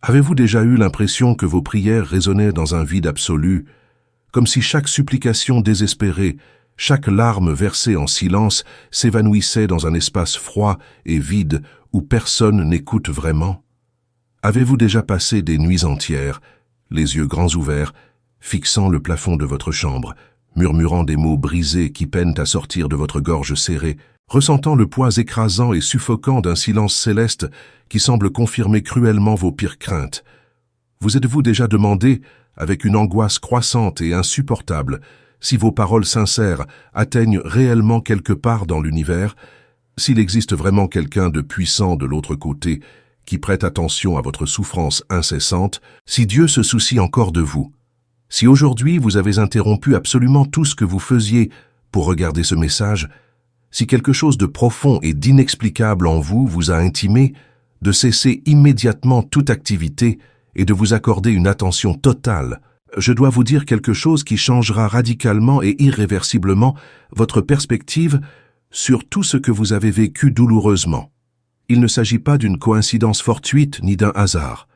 Avez-vous déjà eu l'impression que vos prières résonnaient dans un vide absolu, comme si chaque supplication désespérée, chaque larme versée en silence s'évanouissait dans un espace froid et vide où personne n'écoute vraiment? Avez-vous déjà passé des nuits entières, les yeux grands ouverts, fixant le plafond de votre chambre, murmurant des mots brisés qui peinent à sortir de votre gorge serrée, ressentant le poids écrasant et suffocant d'un silence céleste qui semble confirmer cruellement vos pires craintes? Vous êtes-vous déjà demandé, avec une angoisse croissante et insupportable, si vos paroles sincères atteignent réellement quelque part dans l'univers, s'il existe vraiment quelqu'un de puissant de l'autre côté qui prête attention à votre souffrance incessante, si Dieu se soucie encore de vous? Si aujourd'hui vous avez interrompu absolument tout ce que vous faisiez pour regarder ce message, si quelque chose de profond et d'inexplicable en vous vous a intimé, de cesser immédiatement toute activité et de vous accorder une attention totale, je dois vous dire quelque chose qui changera radicalement et irréversiblement votre perspective sur tout ce que vous avez vécu douloureusement. Il ne s'agit pas d'une coïncidence fortuite ni d'un hasard.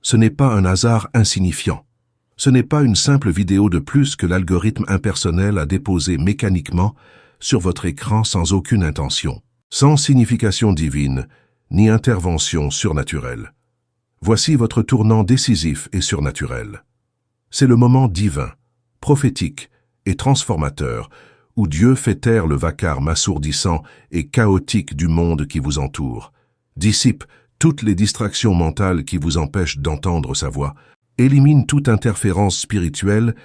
Ce n'est pas un hasard insignifiant. Ce n'est pas une simple vidéo de plus que l'algorithme impersonnel a déposée mécaniquement sur votre écran sans aucune intention, sans signification divine, ni intervention surnaturelle. Voici votre tournant décisif et surnaturel. C'est le moment divin, prophétique et transformateur où Dieu fait taire le vacarme assourdissant et chaotique du monde qui vous entoure, dissipe toutes les distractions mentales qui vous empêchent d'entendre sa voix, élimine toute interférence spirituelle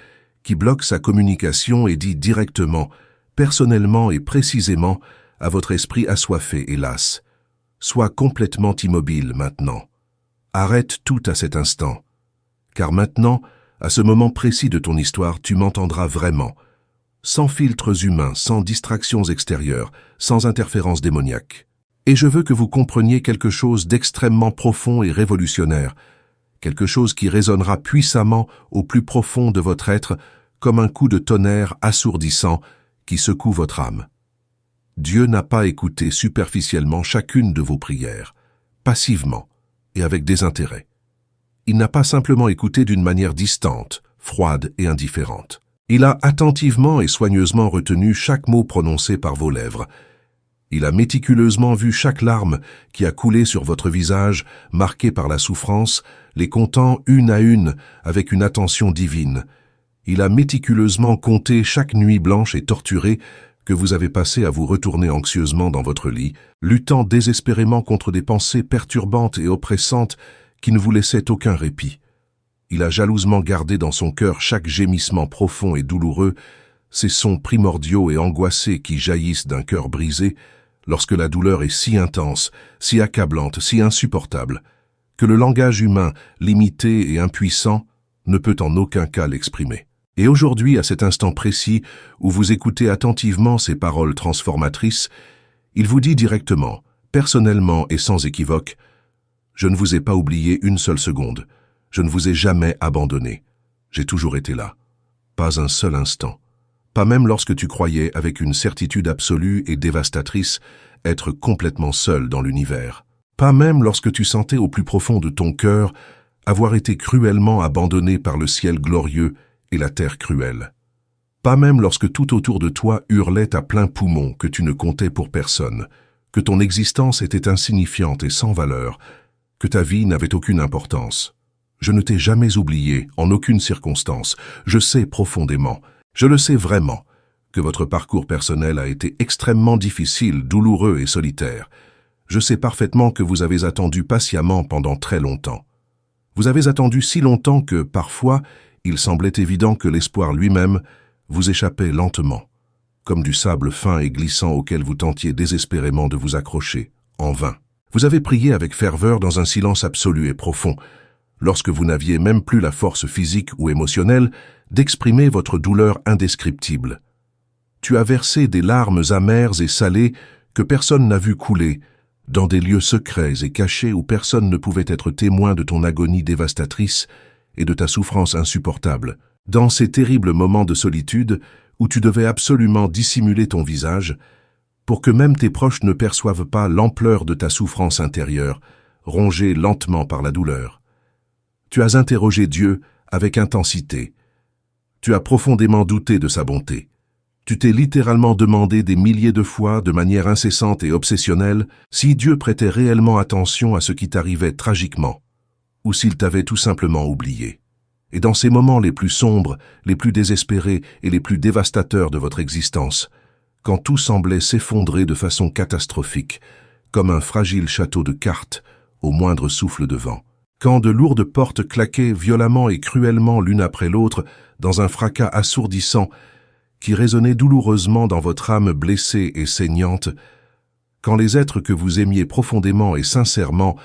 qui bloque sa communication et dit directement, personnellement et précisément à votre esprit assoiffé et las. Sois complètement immobile maintenant. Arrête tout à cet instant. Car maintenant, à ce moment précis de ton histoire, tu m'entendras vraiment, sans filtres humains, sans distractions extérieures, sans interférences démoniaques. Et je veux que vous compreniez quelque chose d'extrêmement profond et révolutionnaire, quelque chose qui résonnera puissamment au plus profond de votre être comme un coup de tonnerre assourdissant qui secoue votre âme. Dieu n'a pas écouté superficiellement chacune de vos prières, passivement et avec désintérêt. Il n'a pas simplement écouté d'une manière distante, froide et indifférente. Il a attentivement et soigneusement retenu chaque mot prononcé par vos lèvres. Il a méticuleusement vu chaque larme qui a coulé sur votre visage, marqué par la souffrance, les comptant une à une avec une attention divine. Il a méticuleusement compté chaque nuit blanche et torturée que vous avez passée à vous retourner anxieusement dans votre lit, luttant désespérément contre des pensées perturbantes et oppressantes qui ne vous laissaient aucun répit. Il a jalousement gardé dans son cœur chaque gémissement profond et douloureux, ces sons primordiaux et angoissés qui jaillissent d'un cœur brisé, lorsque la douleur est si intense, si accablante, si insupportable, que le langage humain, limité et impuissant, ne peut en aucun cas l'exprimer. Et aujourd'hui, à cet instant précis où vous écoutez attentivement ces paroles transformatrices, il vous dit directement, personnellement et sans équivoque, « Je ne vous ai pas oublié une seule seconde. Je ne vous ai jamais abandonné. J'ai toujours été là. Pas un seul instant. Pas même lorsque tu croyais, avec une certitude absolue et dévastatrice, être complètement seul dans l'univers. Pas même lorsque tu sentais au plus profond de ton cœur avoir été cruellement abandonné par le ciel glorieux et la terre cruelle. Pas même lorsque tout autour de toi hurlait à plein poumon que tu ne comptais pour personne, que ton existence était insignifiante et sans valeur, que ta vie n'avait aucune importance. Je ne t'ai jamais oublié, en aucune circonstance. Je sais profondément, je le sais vraiment, que votre parcours personnel a été extrêmement difficile, douloureux et solitaire. Je sais parfaitement que vous avez attendu patiemment pendant très longtemps. Vous avez attendu si longtemps que, parfois, il semblait évident que l'espoir lui-même vous échappait lentement, comme du sable fin et glissant auquel vous tentiez désespérément de vous accrocher, en vain. Vous avez prié avec ferveur dans un silence absolu et profond, lorsque vous n'aviez même plus la force physique ou émotionnelle d'exprimer votre douleur indescriptible. Tu as versé des larmes amères et salées que personne n'a vu couler, dans des lieux secrets et cachés où personne ne pouvait être témoin de ton agonie dévastatrice et de ta souffrance insupportable, dans ces terribles moments de solitude où tu devais absolument dissimuler ton visage, pour que même tes proches ne perçoivent pas l'ampleur de ta souffrance intérieure, rongée lentement par la douleur. Tu as interrogé Dieu avec intensité. Tu as profondément douté de sa bonté. Tu t'es littéralement demandé des milliers de fois, de manière incessante et obsessionnelle, si Dieu prêtait réellement attention à ce qui t'arrivait tragiquement, ou s'il t'avait tout simplement oublié. Et dans ces moments les plus sombres, les plus désespérés et les plus dévastateurs de votre existence, quand tout semblait s'effondrer de façon catastrophique, comme un fragile château de cartes au moindre souffle de vent, quand de lourdes portes claquaient violemment et cruellement l'une après l'autre dans un fracas assourdissant qui résonnait douloureusement dans votre âme blessée et saignante, quand les êtres que vous aimiez profondément et sincèrement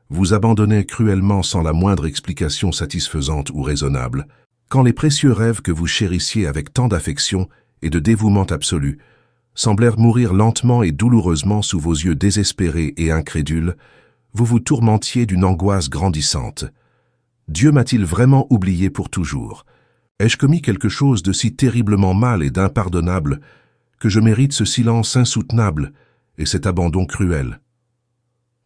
vous abandonnaient cruellement sans la moindre explication satisfaisante ou raisonnable, quand les précieux rêves que vous chérissiez avec tant d'affection et de dévouement absolu semblèrent mourir lentement et douloureusement sous vos yeux désespérés et incrédules, vous vous tourmentiez d'une angoisse grandissante. Dieu m'a-t-il vraiment oublié pour toujours? Ai-je commis quelque chose de si terriblement mal et d'impardonnable que je mérite ce silence insoutenable et cet abandon cruel?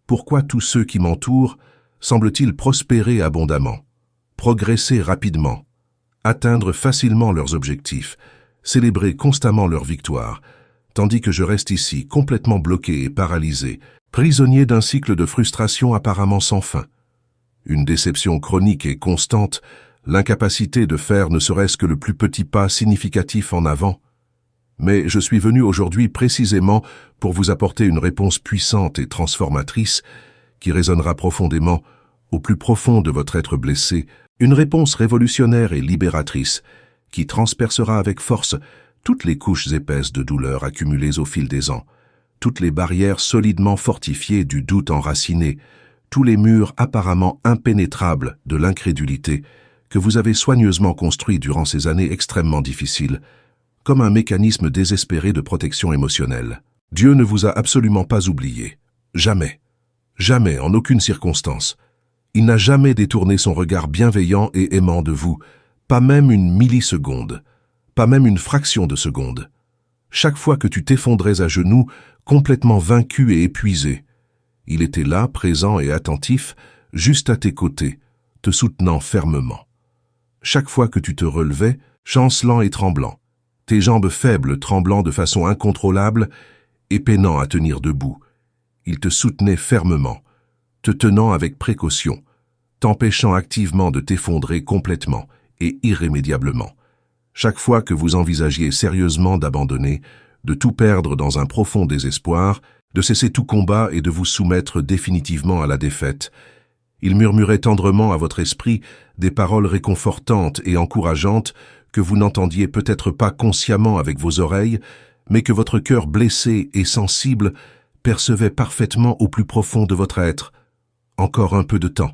Pourquoi tous ceux qui m'entourent semblent-ils prospérer abondamment, progresser rapidement, atteindre facilement leurs objectifs, célébrer constamment leurs victoires, tandis que je reste ici complètement bloqué et paralysé, prisonnier d'un cycle de frustration apparemment sans fin? Une déception chronique et constante, l'incapacité de faire ne serait-ce que le plus petit pas significatif en avant. Mais je suis venu aujourd'hui précisément pour vous apporter une réponse puissante et transformatrice qui résonnera profondément au plus profond de votre être blessé, une réponse révolutionnaire et libératrice qui transpercera avec force toutes les couches épaisses de douleur accumulées au fil des ans, toutes les barrières solidement fortifiées du doute enraciné, tous les murs apparemment impénétrables de l'incrédulité que vous avez soigneusement construits durant ces années extrêmement difficiles, comme un mécanisme désespéré de protection émotionnelle. Dieu ne vous a absolument pas oublié. Jamais. Jamais, en aucune circonstance. Il n'a jamais détourné son regard bienveillant et aimant de vous, pas même une milliseconde, pas même une fraction de seconde. Chaque fois que tu t'effondrais à genoux, complètement vaincu et épuisé, il était là, présent et attentif, juste à tes côtés, te soutenant fermement. Chaque fois que tu te relevais, chancelant et tremblant, tes jambes faibles tremblant de façon incontrôlable et peinant à tenir debout, il te soutenait fermement, te tenant avec précaution, t'empêchant activement de t'effondrer complètement et irrémédiablement. Chaque fois que vous envisagiez sérieusement d'abandonner, de tout perdre dans un profond désespoir, de cesser tout combat et de vous soumettre définitivement à la défaite, il murmurait tendrement à votre esprit des paroles réconfortantes et encourageantes que vous n'entendiez peut-être pas consciemment avec vos oreilles, mais que votre cœur blessé et sensible percevait parfaitement au plus profond de votre être. Encore un peu de temps.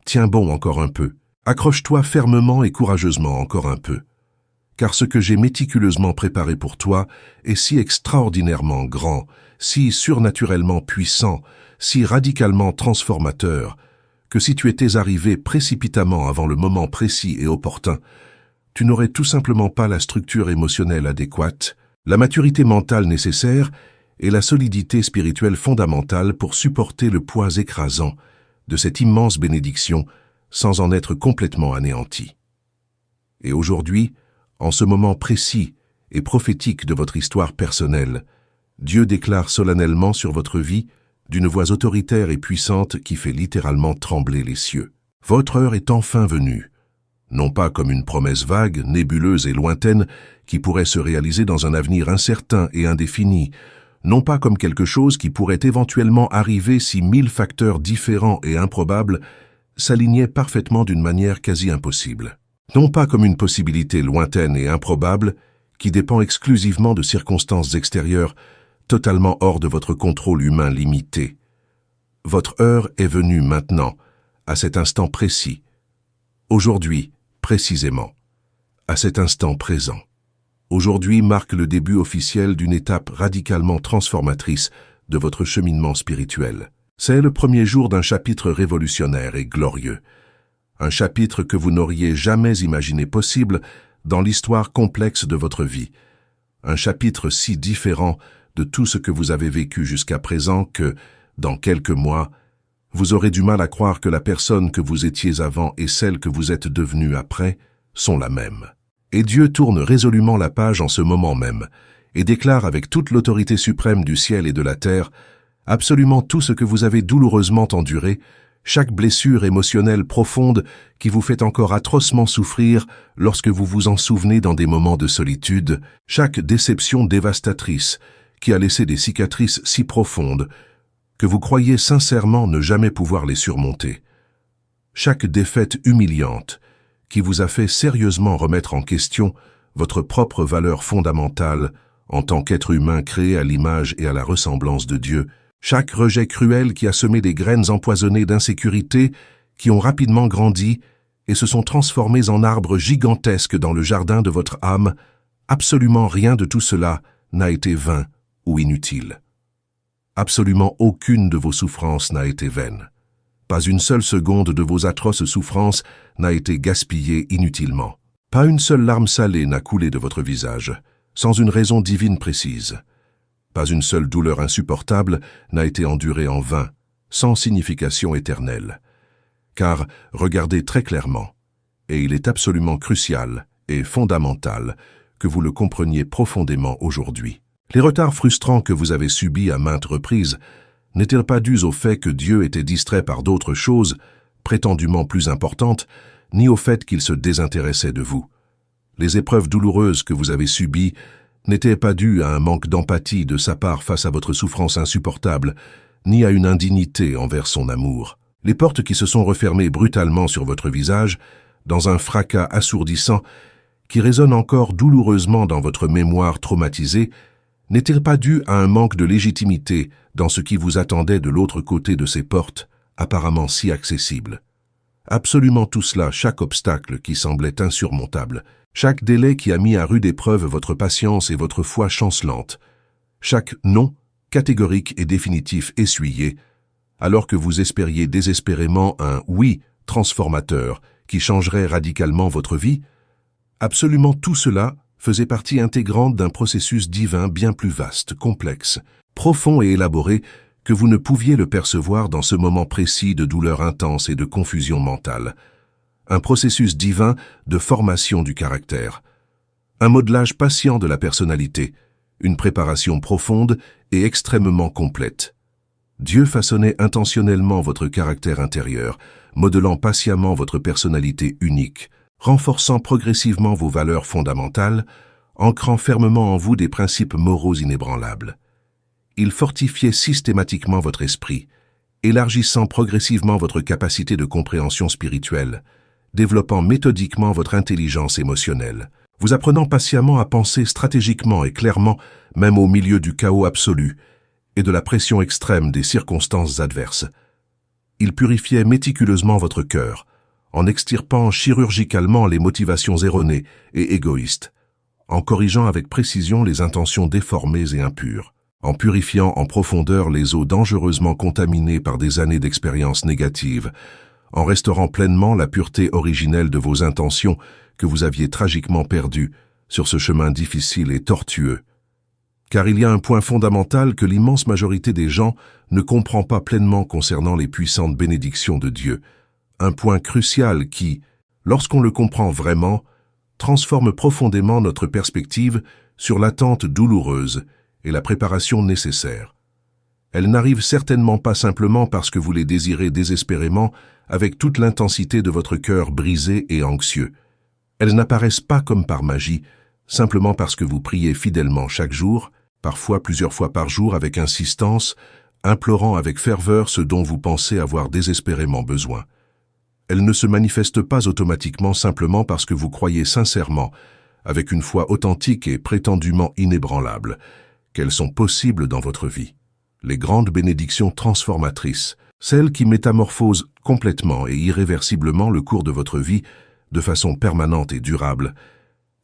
Tiens bon encore un peu. Accroche-toi fermement et courageusement encore un peu. Car ce que j'ai méticuleusement préparé pour toi est si extraordinairement grand, si surnaturellement puissant, si radicalement transformateur, que si tu étais arrivé précipitamment avant le moment précis et opportun, tu n'aurais tout simplement pas la structure émotionnelle adéquate, la maturité mentale nécessaire et la solidité spirituelle fondamentale pour supporter le poids écrasant de cette immense bénédiction sans en être complètement anéanti. Et aujourd'hui, en ce moment précis et prophétique de votre histoire personnelle, Dieu déclare solennellement sur votre vie, d'une voix autoritaire et puissante qui fait littéralement trembler les cieux. Votre heure est enfin venue, non pas comme une promesse vague, nébuleuse et lointaine qui pourrait se réaliser dans un avenir incertain et indéfini, non pas comme quelque chose qui pourrait éventuellement arriver si 1000 facteurs différents et improbables s'alignaient parfaitement d'une manière quasi impossible. Non pas comme une possibilité lointaine et improbable qui dépend exclusivement de circonstances extérieures totalement hors de votre contrôle humain limité. Votre heure est venue maintenant, à cet instant précis, aujourd'hui, précisément, à cet instant présent. Aujourd'hui marque le début officiel d'une étape radicalement transformatrice de votre cheminement spirituel. C'est le premier jour d'un chapitre révolutionnaire et glorieux. Un chapitre que vous n'auriez jamais imaginé possible dans l'histoire complexe de votre vie. Un chapitre si différent de tout ce que vous avez vécu jusqu'à présent que, dans quelques mois, vous aurez du mal à croire que la personne que vous étiez avant et celle que vous êtes devenue après sont la même. Et Dieu tourne résolument la page en ce moment même et déclare avec toute l'autorité suprême du ciel et de la terre absolument tout ce que vous avez douloureusement enduré, chaque blessure émotionnelle profonde qui vous fait encore atrocement souffrir lorsque vous vous en souvenez dans des moments de solitude, chaque déception dévastatrice qui a laissé des cicatrices si profondes que vous croyez sincèrement ne jamais pouvoir les surmonter, chaque défaite humiliante qui vous a fait sérieusement remettre en question votre propre valeur fondamentale en tant qu'être humain créé à l'image et à la ressemblance de Dieu, chaque rejet cruel qui a semé des graines empoisonnées d'insécurité qui ont rapidement grandi et se sont transformées en arbres gigantesques dans le jardin de votre âme, absolument rien de tout cela n'a été vain ou inutile. Absolument aucune de vos souffrances n'a été vaine. Pas une seule seconde de vos atroces souffrances n'a été gaspillée inutilement. Pas une seule larme salée n'a coulé de votre visage, sans une raison divine précise. Pas une seule douleur insupportable n'a été endurée en vain, sans signification éternelle. Car, regardez très clairement, et il est absolument crucial et fondamental que vous le compreniez profondément aujourd'hui. Les retards frustrants que vous avez subis à maintes reprises n'étaient pas dus au fait que Dieu était distrait par d'autres choses, prétendument plus importantes, ni au fait qu'il se désintéressait de vous. Les épreuves douloureuses que vous avez subies n'étaient pas dues à un manque d'empathie de sa part face à votre souffrance insupportable, ni à une indignité envers son amour. Les portes qui se sont refermées brutalement sur votre visage, dans un fracas assourdissant, qui résonne encore douloureusement dans votre mémoire traumatisée, n'étaient pas dues à un manque de légitimité dans ce qui vous attendait de l'autre côté de ces portes, apparemment si accessibles. Absolument tout cela, chaque obstacle qui semblait insurmontable, chaque délai qui a mis à rude épreuve votre patience et votre foi chancelante, chaque non catégorique et définitif essuyé, alors que vous espériez désespérément un oui transformateur qui changerait radicalement votre vie, absolument tout cela faisait partie intégrante d'un processus divin bien plus vaste, complexe, profond et élaboré que vous ne pouviez le percevoir dans ce moment précis de douleur intense et de confusion mentale. Un processus divin de formation du caractère, un modelage patient de la personnalité, une préparation profonde et extrêmement complète. Dieu façonnait intentionnellement votre caractère intérieur, modelant patiemment votre personnalité unique, renforçant progressivement vos valeurs fondamentales, ancrant fermement en vous des principes moraux inébranlables. Il fortifiait systématiquement votre esprit, élargissant progressivement votre capacité de compréhension spirituelle, développant méthodiquement votre intelligence émotionnelle, vous apprenant patiemment à penser stratégiquement et clairement, même au milieu du chaos absolu et de la pression extrême des circonstances adverses. Il purifiait méticuleusement votre cœur, en extirpant chirurgicalement les motivations erronées et égoïstes, en corrigeant avec précision les intentions déformées et impures, en purifiant en profondeur les eaux dangereusement contaminées par des années d'expériences négatives, en restaurant pleinement la pureté originelle de vos intentions que vous aviez tragiquement perdues sur ce chemin difficile et tortueux. Car il y a un point fondamental que l'immense majorité des gens ne comprend pas pleinement concernant les puissantes bénédictions de Dieu, un point crucial qui, lorsqu'on le comprend vraiment, transforme profondément notre perspective sur l'attente douloureuse et la préparation nécessaire. Elles n'arrivent certainement pas simplement parce que vous les désirez désespérément avec toute l'intensité de votre cœur brisé et anxieux. Elles n'apparaissent pas comme par magie, simplement parce que vous priez fidèlement chaque jour, parfois plusieurs fois par jour avec insistance, implorant avec ferveur ce dont vous pensez avoir désespérément besoin. Elles ne se manifestent pas automatiquement simplement parce que vous croyez sincèrement, avec une foi authentique et prétendument inébranlable, qu'elles sont possibles dans votre vie. Les grandes bénédictions transformatrices, celles qui métamorphosent complètement et irréversiblement le cours de votre vie de façon permanente et durable,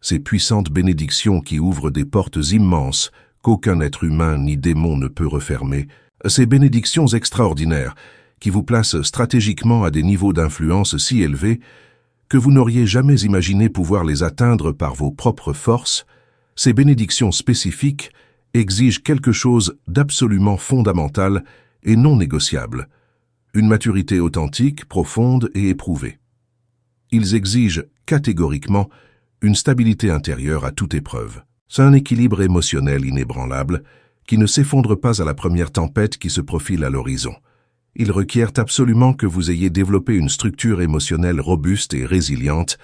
ces puissantes bénédictions qui ouvrent des portes immenses qu'aucun être humain ni démon ne peut refermer, ces bénédictions extraordinaires qui vous placent stratégiquement à des niveaux d'influence si élevés que vous n'auriez jamais imaginé pouvoir les atteindre par vos propres forces, ces bénédictions spécifiques exigent quelque chose d'absolument fondamental et non négociable, une maturité authentique, profonde et éprouvée. Ils exigent catégoriquement une stabilité intérieure à toute épreuve. C'est un équilibre émotionnel inébranlable qui ne s'effondre pas à la première tempête qui se profile à l'horizon. Ils requièrent absolument que vous ayez développé une structure émotionnelle robuste et résiliente,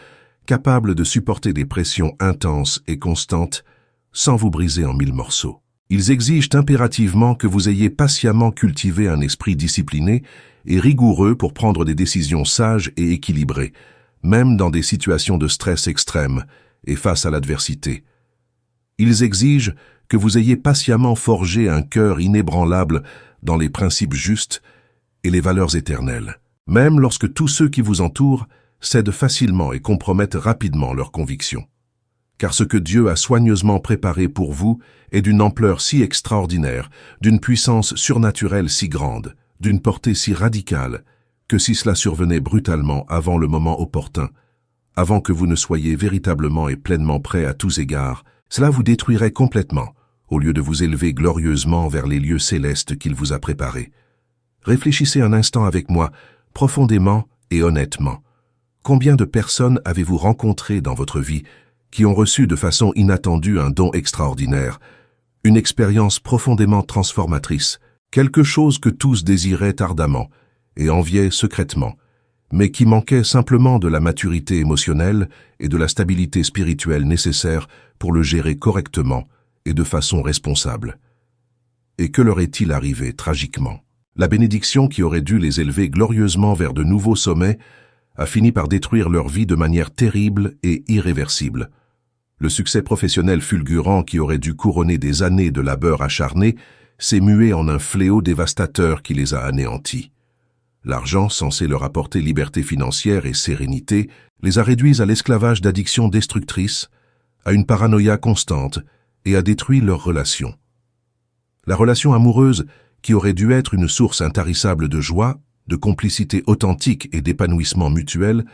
capable de supporter des pressions intenses et constantes sans vous briser en 1000 morceaux. Ils exigent impérativement que vous ayez patiemment cultivé un esprit discipliné et rigoureux pour prendre des décisions sages et équilibrées, même dans des situations de stress extrême et face à l'adversité. Ils exigent que vous ayez patiemment forgé un cœur inébranlable dans les principes justes et les valeurs éternelles, même lorsque tous ceux qui vous entourent cèdent facilement et compromettent rapidement leurs convictions. Car ce que Dieu a soigneusement préparé pour vous est d'une ampleur si extraordinaire, d'une puissance surnaturelle si grande, d'une portée si radicale, que si cela survenait brutalement avant le moment opportun, avant que vous ne soyez véritablement et pleinement prêt à tous égards, cela vous détruirait complètement, au lieu de vous élever glorieusement vers les lieux célestes qu'il vous a préparés. Réfléchissez un instant avec moi, profondément et honnêtement. Combien de personnes avez-vous rencontrées dans votre vie qui ont reçu de façon inattendue un don extraordinaire, une expérience profondément transformatrice, quelque chose que tous désiraient ardemment et enviaient secrètement, mais qui manquait simplement de la maturité émotionnelle et de la stabilité spirituelle nécessaires pour le gérer correctement et de façon responsable. Et que leur est-il arrivé tragiquement? La bénédiction qui aurait dû les élever glorieusement vers de nouveaux sommets a fini par détruire leur vie de manière terrible et irréversible. Le succès professionnel fulgurant qui aurait dû couronner des années de labeur acharné s'est mué en un fléau dévastateur qui les a anéantis. L'argent, censé leur apporter liberté financière et sérénité, les a réduits à l'esclavage d'addictions destructrices, à une paranoïa constante et a détruit leurs relations. La relation amoureuse, qui aurait dû être une source intarissable de joie, de complicité authentique et d'épanouissement mutuel,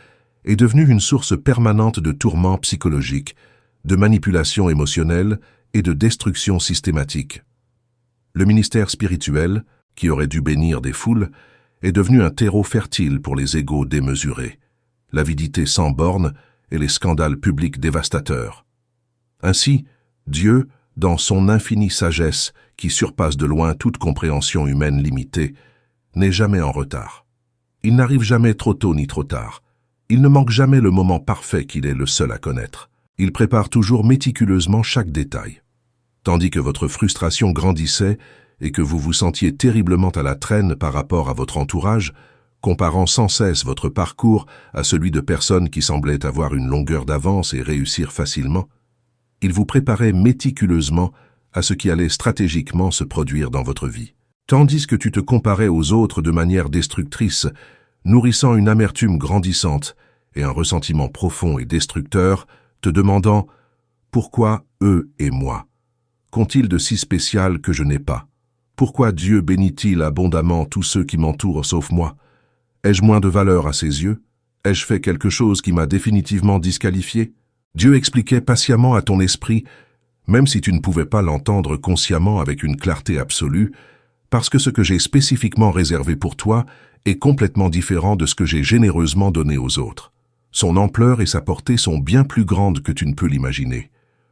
est devenue une source permanente de tourments psychologiques, de manipulation émotionnelle et de destruction systématique. Le ministère spirituel, qui aurait dû bénir des foules, est devenu un terreau fertile pour les égos démesurés, l'avidité sans bornes et les scandales publics dévastateurs. Ainsi, Dieu, dans son infinie sagesse qui surpasse de loin toute compréhension humaine limitée, n'est jamais en retard. Il n'arrive jamais trop tôt ni trop tard. Il ne manque jamais le moment parfait qu'il est le seul à connaître. Il prépare toujours méticuleusement chaque détail. Tandis que votre frustration grandissait et que vous vous sentiez terriblement à la traîne par rapport à votre entourage, comparant sans cesse votre parcours à celui de personnes qui semblaient avoir une longueur d'avance et réussir facilement, il vous préparait méticuleusement à ce qui allait stratégiquement se produire dans votre vie. Tandis que tu te comparais aux autres de manière destructrice, nourrissant une amertume grandissante et un ressentiment profond et destructeur, te demandant « Pourquoi eux et moi? Qu'ont-ils de si spécial que je n'ai pas? Pourquoi Dieu bénit-il abondamment tous ceux qui m'entourent sauf moi? Ai-je moins de valeur à ses yeux? Ai-je fait quelque chose qui m'a définitivement disqualifié ?» Dieu expliquait patiemment à ton esprit, même si tu ne pouvais pas l'entendre consciemment avec une clarté absolue, parce que ce que j'ai spécifiquement réservé pour toi est complètement différent de ce que j'ai généreusement donné aux autres. Son ampleur et sa portée sont bien plus grandes que tu ne peux l'imaginer.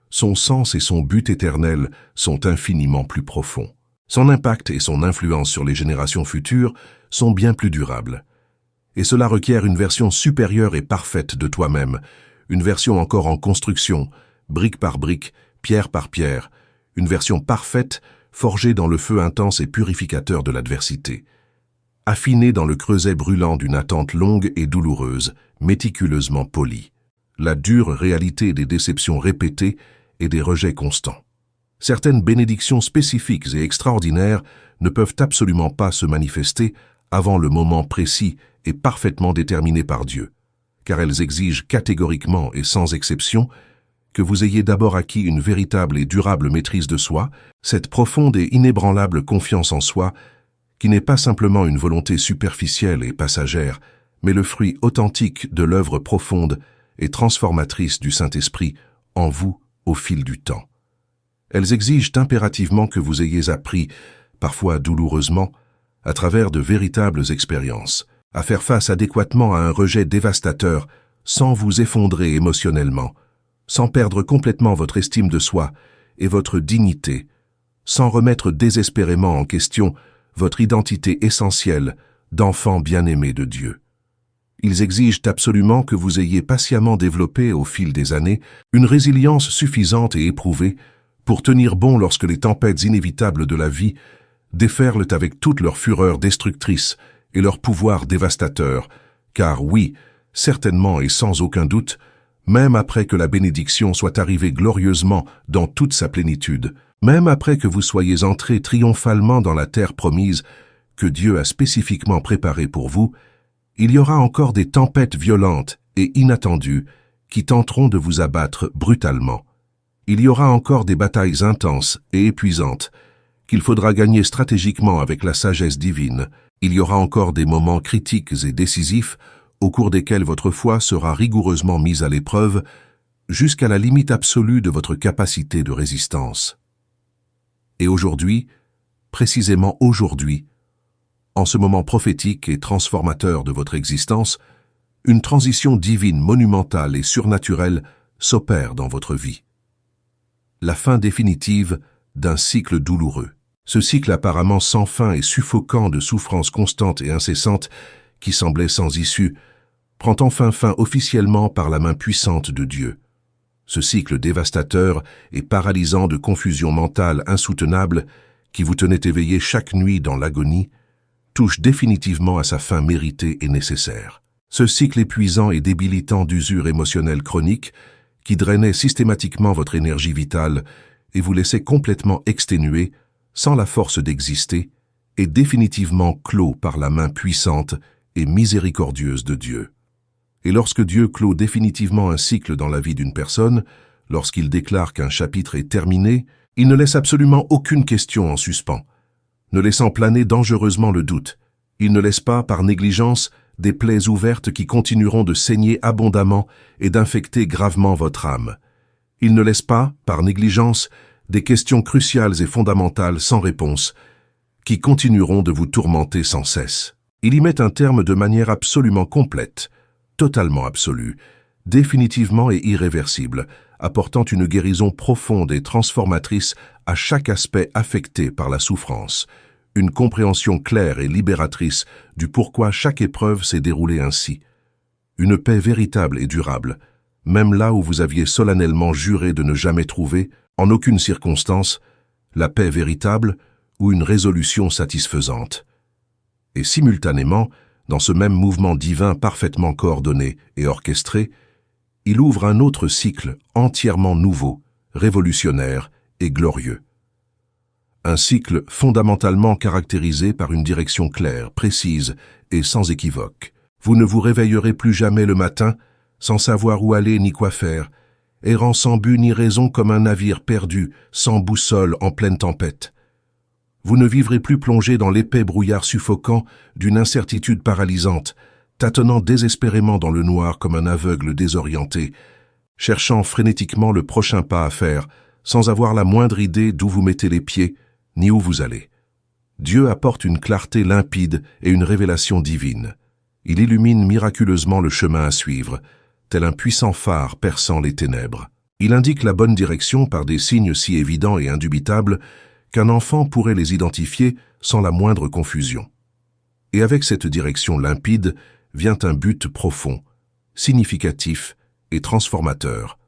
Son sens et son but éternel sont infiniment plus profonds. Son impact et son influence sur les générations futures sont bien plus durables. Et cela requiert une version supérieure et parfaite de toi-même, une version encore en construction, brique par brique, pierre par pierre, une version parfaite forgée dans le feu intense et purificateur de l'adversité, affinée dans le creuset brûlant d'une attente longue et douloureuse, méticuleusement polie, la dure réalité des déceptions répétées et des rejets constants. Certaines bénédictions spécifiques et extraordinaires ne peuvent absolument pas se manifester avant le moment précis et parfaitement déterminé par Dieu, car elles exigent catégoriquement et sans exception que vous ayez d'abord acquis une véritable et durable maîtrise de soi, cette profonde et inébranlable confiance en soi, qui n'est pas simplement une volonté superficielle et passagère, mais le fruit authentique de l'œuvre profonde et transformatrice du Saint-Esprit en vous au fil du temps. Elles exigent impérativement que vous ayez appris, parfois douloureusement, à travers de véritables expériences, à faire face adéquatement à un rejet dévastateur sans vous effondrer émotionnellement, sans perdre complètement votre estime de soi et votre dignité, sans remettre désespérément en question votre identité essentielle d'enfant bien-aimé de Dieu. Ils exigent absolument que vous ayez patiemment développé au fil des années une résilience suffisante et éprouvée pour tenir bon lorsque les tempêtes inévitables de la vie déferlent avec toute leur fureur destructrice et leur pouvoir dévastateur, car oui, certainement et sans aucun doute, même après que la bénédiction soit arrivée glorieusement dans toute sa plénitude, même après que vous soyez entrés triomphalement dans la terre promise que Dieu a spécifiquement préparée pour vous, il y aura encore des tempêtes violentes et inattendues qui tenteront de vous abattre brutalement. Il y aura encore des batailles intenses et épuisantes qu'il faudra gagner stratégiquement avec la sagesse divine. Il y aura encore des moments critiques et décisifs au cours desquels votre foi sera rigoureusement mise à l'épreuve jusqu'à la limite absolue de votre capacité de résistance. Et aujourd'hui, précisément aujourd'hui, en ce moment prophétique et transformateur de votre existence, une transition divine monumentale et surnaturelle s'opère dans votre vie. La fin définitive d'un cycle douloureux. Ce cycle apparemment sans fin et suffocant de souffrances constantes et incessantes qui semblait sans issue, prend enfin fin officiellement par la main puissante de Dieu. Ce cycle dévastateur et paralysant de confusion mentale insoutenable qui vous tenait éveillé chaque nuit dans l'agonie, touche définitivement à sa fin méritée et nécessaire. Ce cycle épuisant et débilitant d'usure émotionnelle chronique qui drainait systématiquement votre énergie vitale et vous laissait complètement exténué, sans la force d'exister, est définitivement clos par la main puissante et miséricordieuse de Dieu. Et lorsque Dieu clôt définitivement un cycle dans la vie d'une personne, lorsqu'il déclare qu'un chapitre est terminé, il ne laisse absolument aucune question en suspens, ne laissant planer dangereusement le doute. Il ne laisse pas, par négligence, des plaies ouvertes qui continueront de saigner abondamment et d'infecter gravement votre âme. Il ne laisse pas, par négligence, des questions cruciales et fondamentales sans réponse, qui continueront de vous tourmenter sans cesse. Il y met un terme de manière absolument complète, totalement absolue, définitivement et irréversible, apportant une guérison profonde et transformatrice à chaque aspect affecté par la souffrance, une compréhension claire et libératrice du pourquoi chaque épreuve s'est déroulée ainsi, une paix véritable et durable, même là où vous aviez solennellement juré de ne jamais trouver, en aucune circonstance, la paix véritable ou une résolution satisfaisante. Et simultanément, dans ce même mouvement divin parfaitement coordonné et orchestré, il ouvre un autre cycle entièrement nouveau, révolutionnaire et glorieux. Un cycle fondamentalement caractérisé par une direction claire, précise et sans équivoque. Vous ne vous réveillerez plus jamais le matin sans savoir où aller ni quoi faire, errant sans but ni raison comme un navire perdu, sans boussole en pleine tempête. Vous ne vivrez plus plongé dans l'épais brouillard suffocant d'une incertitude paralysante, tâtonnant désespérément dans le noir comme un aveugle désorienté, cherchant frénétiquement le prochain pas à faire, sans avoir la moindre idée d'où vous mettez les pieds, ni où vous allez. Dieu apporte une clarté limpide et une révélation divine. Il illumine miraculeusement le chemin à suivre, tel un puissant phare perçant les ténèbres. Il indique la bonne direction par des signes si évidents et indubitables qu'un enfant pourrait les identifier sans la moindre confusion. Et avec cette direction limpide vient un but profond, significatif et transformateur.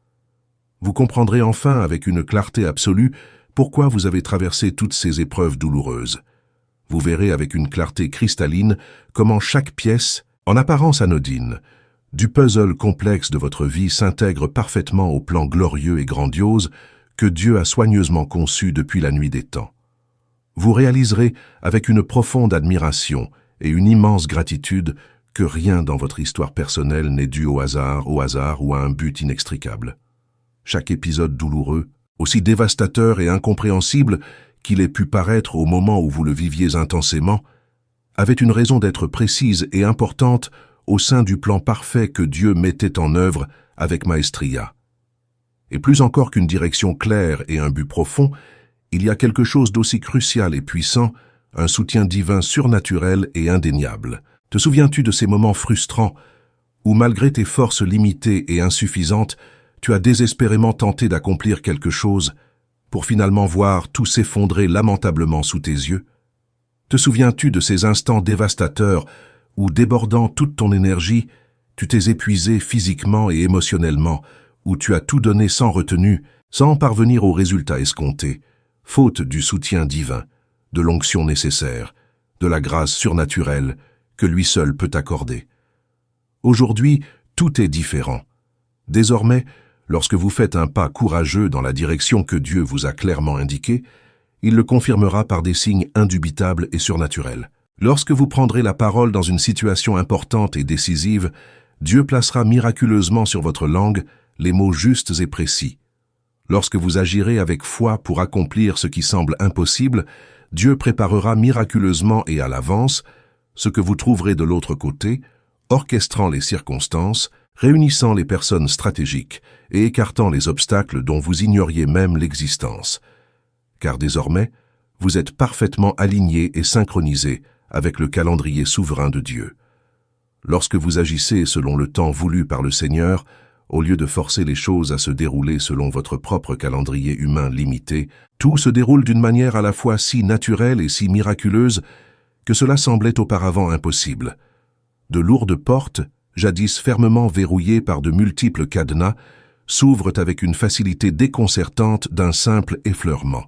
Vous comprendrez enfin avec une clarté absolue pourquoi vous avez traversé toutes ces épreuves douloureuses. Vous verrez avec une clarté cristalline comment chaque pièce, en apparence anodine, du puzzle complexe de votre vie s'intègre parfaitement au plan glorieux et grandiose que Dieu a soigneusement conçu depuis la nuit des temps. Vous réaliserez avec une profonde admiration et une immense gratitude que rien dans votre histoire personnelle n'est dû au hasard ou à un but inextricable. Chaque épisode douloureux, aussi dévastateur et incompréhensible qu'il ait pu paraître au moment où vous le viviez intensément, avait une raison d'être précise et importante au sein du plan parfait que Dieu mettait en œuvre avec maestria. Et plus encore qu'une direction claire et un but profond, il y a quelque chose d'aussi crucial et puissant un soutien divin surnaturel et indéniable. Te souviens-tu de ces moments frustrants où, malgré tes forces limitées et insuffisantes, tu as désespérément tenté d'accomplir quelque chose pour finalement voir tout s'effondrer lamentablement sous tes yeux? Te souviens-tu de ces instants dévastateurs où, débordant toute ton énergie, tu t'es épuisé physiquement et émotionnellement, où tu as tout donné sans retenue, sans parvenir au résultat escompté, faute du soutien divin, de l'onction nécessaire, de la grâce surnaturelle que lui seul peut accorder? Aujourd'hui, tout est différent. Désormais, lorsque vous faites un pas courageux dans la direction que Dieu vous a clairement indiquée, il le confirmera par des signes indubitables et surnaturels. Lorsque vous prendrez la parole dans une situation importante et décisive, Dieu placera miraculeusement sur votre langue les mots justes et précis. Lorsque vous agirez avec foi pour accomplir ce qui semble impossible, Dieu préparera miraculeusement et à l'avance ce que vous trouverez de l'autre côté, orchestrant les circonstances, réunissant les personnes stratégiques et écartant les obstacles dont vous ignoriez même l'existence. Car désormais, vous êtes parfaitement aligné et synchronisé avec le calendrier souverain de Dieu. Lorsque vous agissez selon le temps voulu par le Seigneur, au lieu de forcer les choses à se dérouler selon votre propre calendrier humain limité, tout se déroule d'une manière à la fois si naturelle et si miraculeuse que cela semblait auparavant impossible. De lourdes portes, jadis fermement verrouillées par de multiples cadenas, s'ouvrent avec une facilité déconcertante d'un simple effleurement.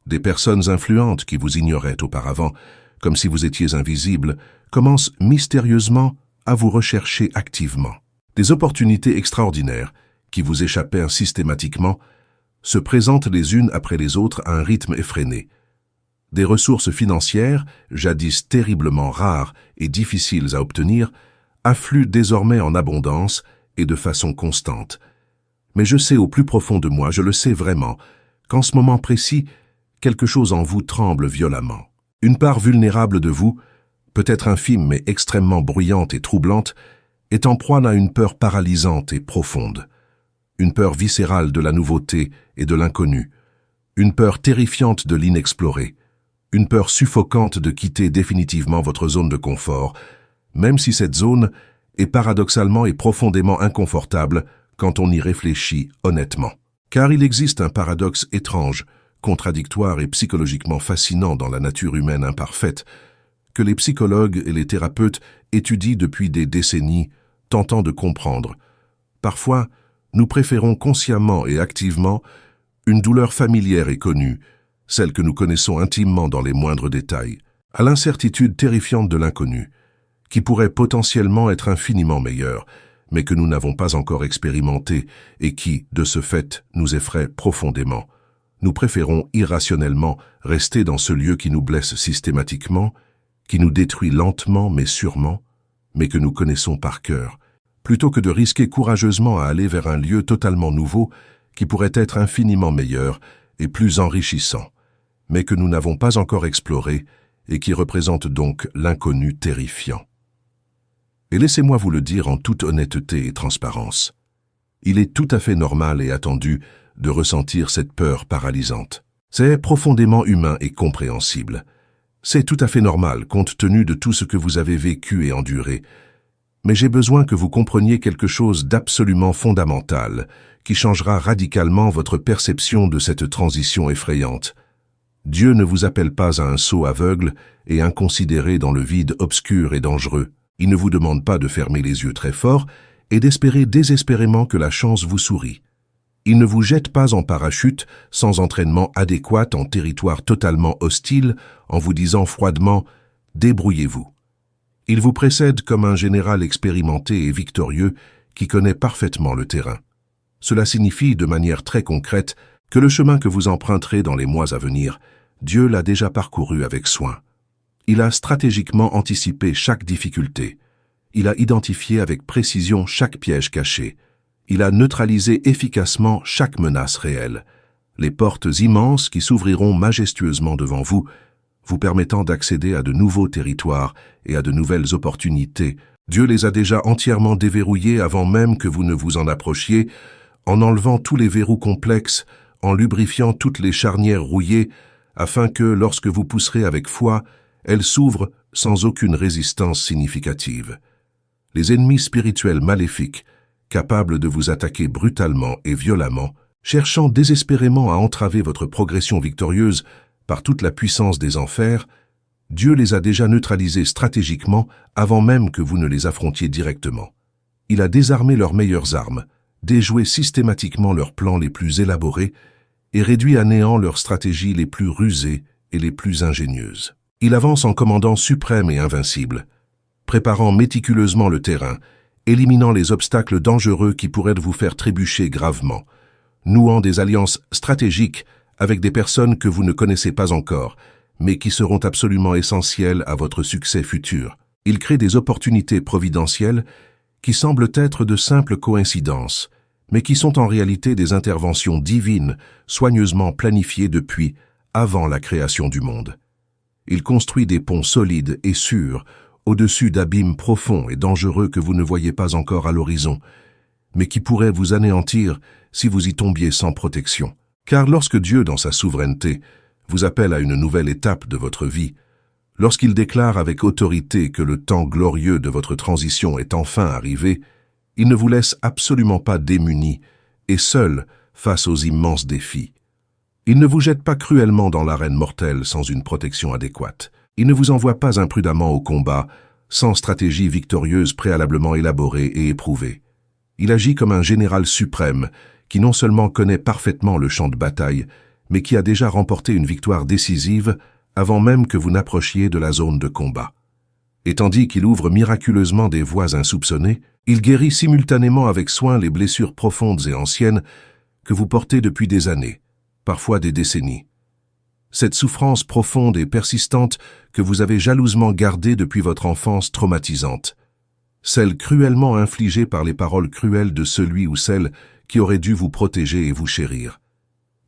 Des personnes influentes qui vous ignoraient auparavant, comme si vous étiez invisible, commencent mystérieusement à vous rechercher activement. Des opportunités extraordinaires, qui vous échappèrent systématiquement, se présentent les unes après les autres à un rythme effréné. Des ressources financières, jadis terriblement rares et difficiles à obtenir, affluent désormais en abondance et de façon constante. Mais je sais au plus profond de moi, je le sais vraiment, qu'en ce moment précis, quelque chose en vous tremble violemment. Une part vulnérable de vous, peut-être infime mais extrêmement bruyante et troublante, est en proie à une peur paralysante et profonde. Une peur viscérale de la nouveauté et de l'inconnu. Une peur terrifiante de l'inexploré. Une peur suffocante de quitter définitivement votre zone de confort, même si cette zone est paradoxalement et profondément inconfortable quand on y réfléchit honnêtement. Car il existe un paradoxe étrange, contradictoire et psychologiquement fascinant dans la nature humaine imparfaite, que les psychologues et les thérapeutes étudient depuis des décennies, tentant de comprendre. Parfois, nous préférons consciemment et activement une douleur familière et connue, celle que nous connaissons intimement dans les moindres détails, à l'incertitude terrifiante de l'inconnu, qui pourrait potentiellement être infiniment meilleure, mais que nous n'avons pas encore expérimenté et qui, de ce fait, nous effraie profondément. Nous préférons irrationnellement rester dans ce lieu qui nous blesse systématiquement, qui nous détruit lentement mais sûrement, mais que nous connaissons par cœur, plutôt que de risquer courageusement à aller vers un lieu totalement nouveau qui pourrait être infiniment meilleur et plus enrichissant, mais que nous n'avons pas encore exploré et qui représente donc l'inconnu terrifiant. Et laissez-moi vous le dire en toute honnêteté et transparence. Il est tout à fait normal et attendu de ressentir cette peur paralysante. C'est profondément humain et compréhensible. C'est tout à fait normal compte tenu de tout ce que vous avez vécu et enduré. Mais j'ai besoin que vous compreniez quelque chose d'absolument fondamental qui changera radicalement votre perception de cette transition effrayante. Dieu ne vous appelle pas à un saut aveugle et inconsidéré dans le vide obscur et dangereux. Il ne vous demande pas de fermer les yeux très fort et d'espérer désespérément que la chance vous sourit. Il ne vous jette pas en parachute sans entraînement adéquat en territoire totalement hostile en vous disant froidement « débrouillez-vous ». Il vous précède comme un général expérimenté et victorieux qui connaît parfaitement le terrain. Cela signifie de manière très concrète que le chemin que vous emprunterez dans les mois à venir, Dieu l'a déjà parcouru avec soin. Il a stratégiquement anticipé chaque difficulté. Il a identifié avec précision chaque piège caché. Il a neutralisé efficacement chaque menace réelle. Les portes immenses qui s'ouvriront majestueusement devant vous, vous permettant d'accéder à de nouveaux territoires et à de nouvelles opportunités. Dieu les a déjà entièrement déverrouillées avant même que vous ne vous en approchiez, en enlevant tous les verrous complexes, en lubrifiant toutes les charnières rouillées, afin que, lorsque vous pousserez avec foi, elle s'ouvre sans aucune résistance significative. Les ennemis spirituels maléfiques, capables de vous attaquer brutalement et violemment, cherchant désespérément à entraver votre progression victorieuse par toute la puissance des enfers, Dieu les a déjà neutralisés stratégiquement avant même que vous ne les affrontiez directement. Il a désarmé leurs meilleures armes, déjoué systématiquement leurs plans les plus élaborés et réduit à néant leurs stratégies les plus rusées et les plus ingénieuses. Il avance en commandant suprême et invincible, préparant méticuleusement le terrain, éliminant les obstacles dangereux qui pourraient vous faire trébucher gravement, nouant des alliances stratégiques avec des personnes que vous ne connaissez pas encore, mais qui seront absolument essentielles à votre succès futur. Il crée des opportunités providentielles qui semblent être de simples coïncidences, mais qui sont en réalité des interventions divines soigneusement planifiées depuis avant la création du monde. Il construit des ponts solides et sûrs au-dessus d'abîmes profonds et dangereux que vous ne voyez pas encore à l'horizon, mais qui pourraient vous anéantir si vous y tombiez sans protection. Car lorsque Dieu, dans sa souveraineté, vous appelle à une nouvelle étape de votre vie, lorsqu'il déclare avec autorité que le temps glorieux de votre transition est enfin arrivé, il ne vous laisse absolument pas démunis et seul face aux immenses défis. Il ne vous jette pas cruellement dans l'arène mortelle sans une protection adéquate. Il ne vous envoie pas imprudemment au combat, sans stratégie victorieuse préalablement élaborée et éprouvée. Il agit comme un général suprême qui non seulement connaît parfaitement le champ de bataille, mais qui a déjà remporté une victoire décisive avant même que vous n'approchiez de la zone de combat. Et tandis qu'il ouvre miraculeusement des voies insoupçonnées, il guérit simultanément avec soin les blessures profondes et anciennes que vous portez depuis des années, parfois des décennies. Cette souffrance profonde et persistante que vous avez jalousement gardée depuis votre enfance traumatisante, celle cruellement infligée par les paroles cruelles de celui ou celle qui aurait dû vous protéger et vous chérir.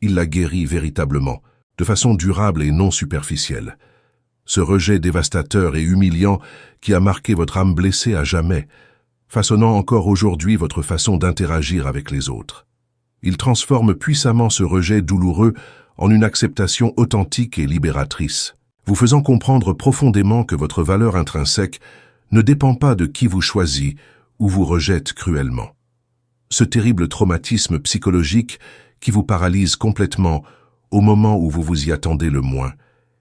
Il la guérit véritablement, de façon durable et non superficielle. Ce rejet dévastateur et humiliant qui a marqué votre âme blessée à jamais, façonnant encore aujourd'hui votre façon d'interagir avec les autres. Il transforme puissamment ce rejet douloureux en une acceptation authentique et libératrice, vous faisant comprendre profondément que votre valeur intrinsèque ne dépend pas de qui vous choisit ou vous rejette cruellement. Ce terrible traumatisme psychologique qui vous paralyse complètement au moment où vous vous y attendez le moins,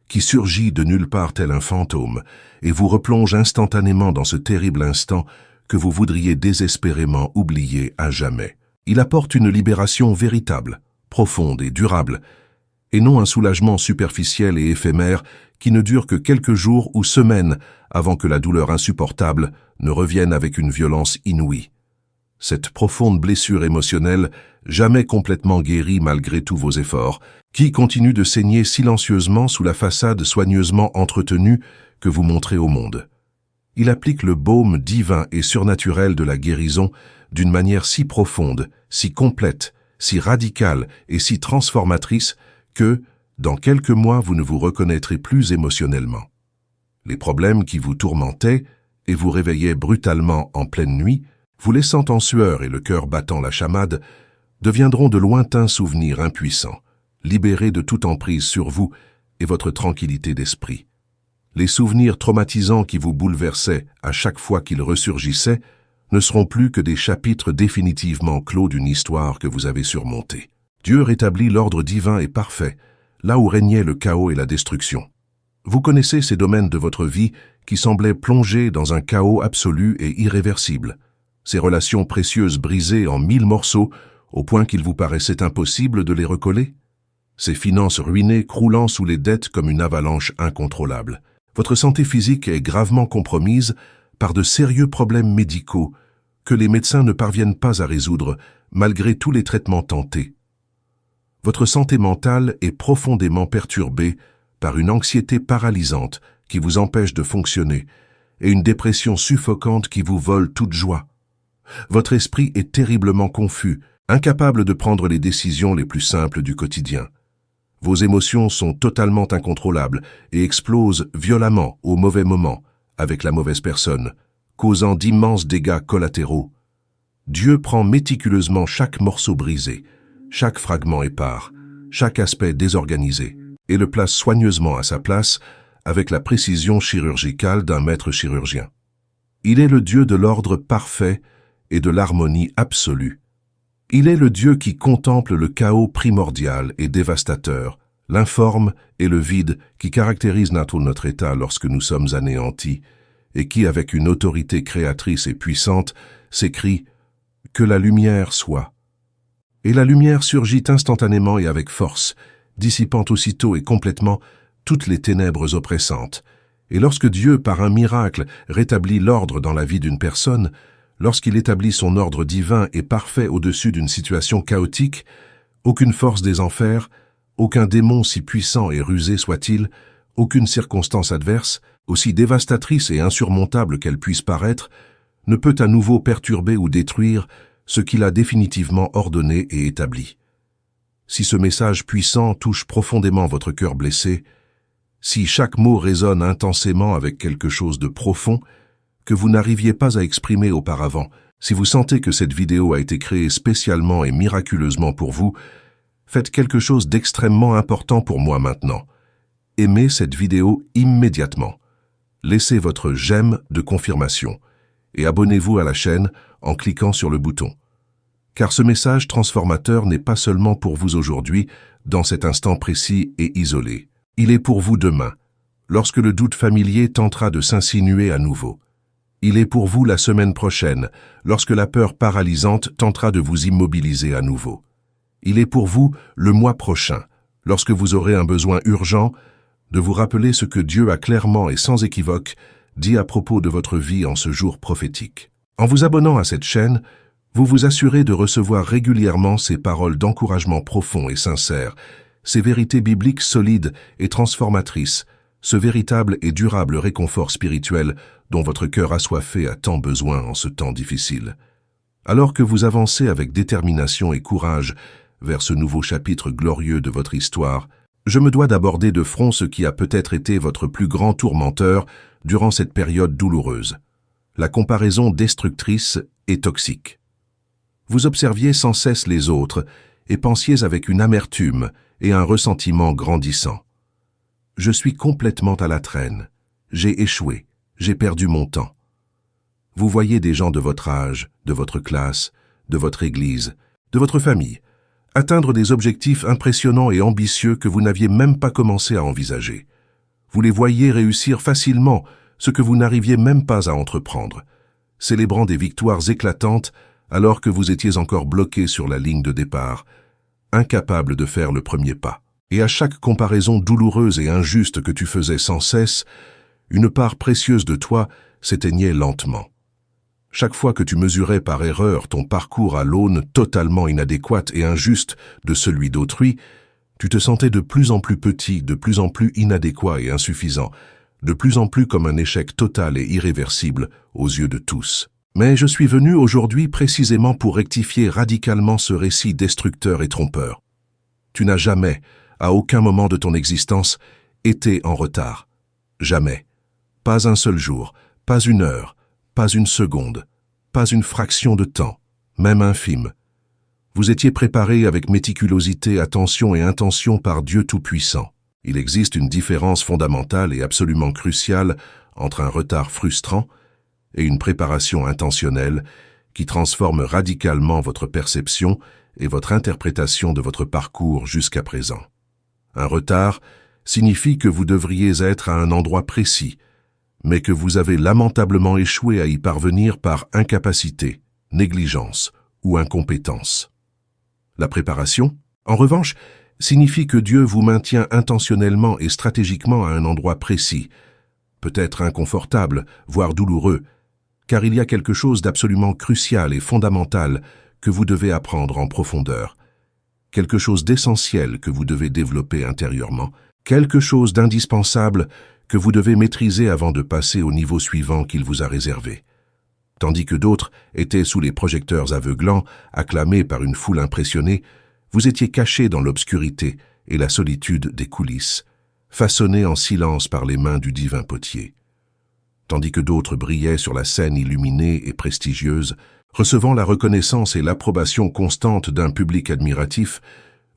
qui surgit de nulle part tel un fantôme et vous replonge instantanément dans ce terrible instant que vous voudriez désespérément oublier à jamais. Il apporte une libération véritable, profonde et durable, et non un soulagement superficiel et éphémère qui ne dure que quelques jours ou semaines avant que la douleur insupportable ne revienne avec une violence inouïe. Cette profonde blessure émotionnelle, jamais complètement guérie malgré tous vos efforts, qui continue de saigner silencieusement sous la façade soigneusement entretenue que vous montrez au monde. Il applique le baume divin et surnaturel de la guérison d'une manière si profonde, si complète, si radicale et si transformatrice que, dans quelques mois, vous ne vous reconnaîtrez plus émotionnellement. Les problèmes qui vous tourmentaient et vous réveillaient brutalement en pleine nuit, vous laissant en sueur et le cœur battant la chamade, deviendront de lointains souvenirs impuissants, libérés de toute emprise sur vous et votre tranquillité d'esprit. Les souvenirs traumatisants qui vous bouleversaient à chaque fois qu'ils ressurgissaient ne seront plus que des chapitres définitivement clos d'une histoire que vous avez surmontée. Dieu rétablit l'ordre divin et parfait, là où régnait le chaos et la destruction. Vous connaissez ces domaines de votre vie qui semblaient plongés dans un chaos absolu et irréversible, ces relations précieuses brisées en 1000 morceaux au point qu'il vous paraissait impossible de les recoller, ces finances ruinées croulant sous les dettes comme une avalanche incontrôlable. Votre santé physique est gravement compromise par de sérieux problèmes médicaux que les médecins ne parviennent pas à résoudre malgré tous les traitements tentés. Votre santé mentale est profondément perturbée par une anxiété paralysante qui vous empêche de fonctionner et une dépression suffocante qui vous vole toute joie. Votre esprit est terriblement confus, incapable de prendre les décisions les plus simples du quotidien. Vos émotions sont totalement incontrôlables et explosent violemment au mauvais moment avec la mauvaise personne, causant d'immenses dégâts collatéraux. Dieu prend méticuleusement chaque morceau brisé, chaque fragment épars, chaque aspect désorganisé. et le place soigneusement à sa place avec la précision chirurgicale d'un maître chirurgien. Il est le Dieu de l'ordre parfait et de l'harmonie absolue. Il est le Dieu qui contemple le chaos primordial et dévastateur, l'informe et le vide qui caractérisent notre état lorsque nous sommes anéantis, et qui, avec une autorité créatrice et puissante, s'écrie « Que la lumière soit ». Et la lumière surgit instantanément et avec force, dissipant aussitôt et complètement toutes les ténèbres oppressantes. Et lorsque Dieu, par un miracle, rétablit l'ordre dans la vie d'une personne, lorsqu'il établit son ordre divin et parfait au-dessus d'une situation chaotique, aucune force des enfers, aucun démon si puissant et rusé soit-il, aucune circonstance adverse, aussi dévastatrice et insurmontable qu'elle puisse paraître, ne peut à nouveau perturber ou détruire ce qu'il a définitivement ordonné et établi. Si ce message puissant touche profondément votre cœur blessé, si chaque mot résonne intensément avec quelque chose de profond que vous n'arriviez pas à exprimer auparavant, si vous sentez que cette vidéo a été créée spécialement et miraculeusement pour vous, faites quelque chose d'extrêmement important pour moi maintenant. Aimez cette vidéo immédiatement. Laissez votre j'aime de confirmation et abonnez-vous à la chaîne en cliquant sur le bouton. Car ce message transformateur n'est pas seulement pour vous aujourd'hui, dans cet instant précis et isolé. Il est pour vous demain, lorsque le doute familier tentera de s'insinuer à nouveau. Il est pour vous la semaine prochaine, lorsque la peur paralysante tentera de vous immobiliser à nouveau. Il est pour vous le mois prochain, lorsque vous aurez un besoin urgent de vous rappeler ce que Dieu a clairement et sans équivoque dit à propos de votre vie en ce jour prophétique. En vous abonnant à cette chaîne, vous vous assurez de recevoir régulièrement ces paroles d'encouragement profond et sincère, ces vérités bibliques solides et transformatrices, ce véritable et durable réconfort spirituel dont votre cœur assoiffé a tant besoin en ce temps difficile. Alors que vous avancez avec détermination et courage vers ce nouveau chapitre glorieux de votre histoire, je me dois d'aborder de front ce qui a peut-être été votre plus grand tourmenteur durant cette période douloureuse, la comparaison destructrice et toxique. Vous observiez sans cesse les autres et pensiez avec une amertume et un ressentiment grandissant. Je suis complètement à la traîne. J'ai échoué. J'ai perdu mon temps. Vous voyez des gens de votre âge, de votre classe, de votre église, de votre famille, atteindre des objectifs impressionnants et ambitieux que vous n'aviez même pas commencé à envisager. Vous les voyez réussir facilement ce que vous n'arriviez même pas à entreprendre, célébrant des victoires éclatantes alors que vous étiez encore bloqué sur la ligne de départ, incapable de faire le premier pas. Et à chaque comparaison douloureuse et injuste que tu faisais sans cesse, une part précieuse de toi s'éteignait lentement. Chaque fois que tu mesurais par erreur ton parcours à l'aune totalement inadéquate et injuste de celui d'autrui, tu te sentais de plus en plus petit, de plus en plus inadéquat et insuffisant, de plus en plus comme un échec total et irréversible aux yeux de tous. Mais je suis venu aujourd'hui précisément pour rectifier radicalement ce récit destructeur et trompeur. Tu n'as jamais, à aucun moment de ton existence, été en retard. Jamais. Pas un seul jour, pas une heure, pas une seconde, pas une fraction de temps, même infime. Vous étiez préparé avec méticulosité, attention et intention par Dieu Tout-Puissant. Il existe une différence fondamentale et absolument cruciale entre un retard frustrant et une préparation intentionnelle qui transforme radicalement votre perception et votre interprétation de votre parcours jusqu'à présent. Un retard signifie que vous devriez être à un endroit précis, mais que vous avez lamentablement échoué à y parvenir par incapacité, négligence ou incompétence. La préparation, en revanche, signifie que Dieu vous maintient intentionnellement et stratégiquement à un endroit précis, peut-être inconfortable, voire douloureux, car il y a quelque chose d'absolument crucial et fondamental que vous devez apprendre en profondeur, quelque chose d'essentiel que vous devez développer intérieurement, quelque chose d'indispensable que vous devez maîtriser avant de passer au niveau suivant qu'il vous a réservé. Tandis que d'autres étaient sous les projecteurs aveuglants, acclamés par une foule impressionnée, vous étiez cachés dans l'obscurité et la solitude des coulisses, façonnés en silence par les mains du divin potier. Tandis que d'autres brillaient sur la scène illuminée et prestigieuse, recevant la reconnaissance et l'approbation constante d'un public admiratif,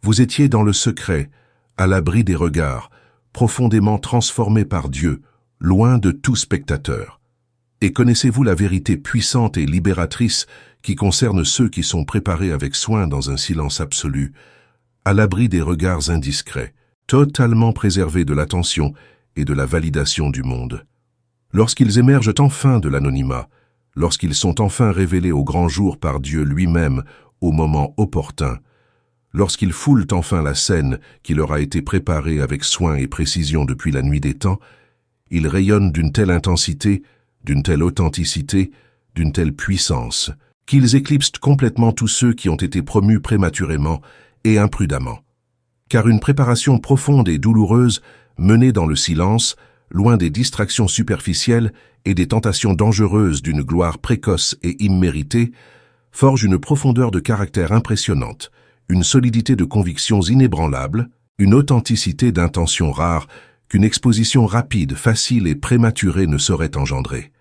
vous étiez dans le secret, à l'abri des regards, profondément transformé par Dieu, loin de tout spectateur. Et connaissez-vous la vérité puissante et libératrice qui concerne ceux qui sont préparés avec soin dans un silence absolu, à l'abri des regards indiscrets, totalement préservés de l'attention et de la validation du monde. Lorsqu'ils émergent enfin de l'anonymat, lorsqu'ils sont enfin révélés au grand jour par Dieu lui-même au moment opportun, lorsqu'ils foulent enfin la scène qui leur a été préparée avec soin et précision depuis la nuit des temps, ils rayonnent d'une telle intensité, d'une telle authenticité, d'une telle puissance, qu'ils éclipsent complètement tous ceux qui ont été promus prématurément et imprudemment. Car une préparation profonde et douloureuse, menée dans le silence, loin des distractions superficielles et des tentations dangereuses d'une gloire précoce et imméritée, forge une profondeur de caractère impressionnante, une solidité de convictions inébranlables, une authenticité d'intentions rares qu'une exposition rapide, facile et prématurée ne saurait engendrer.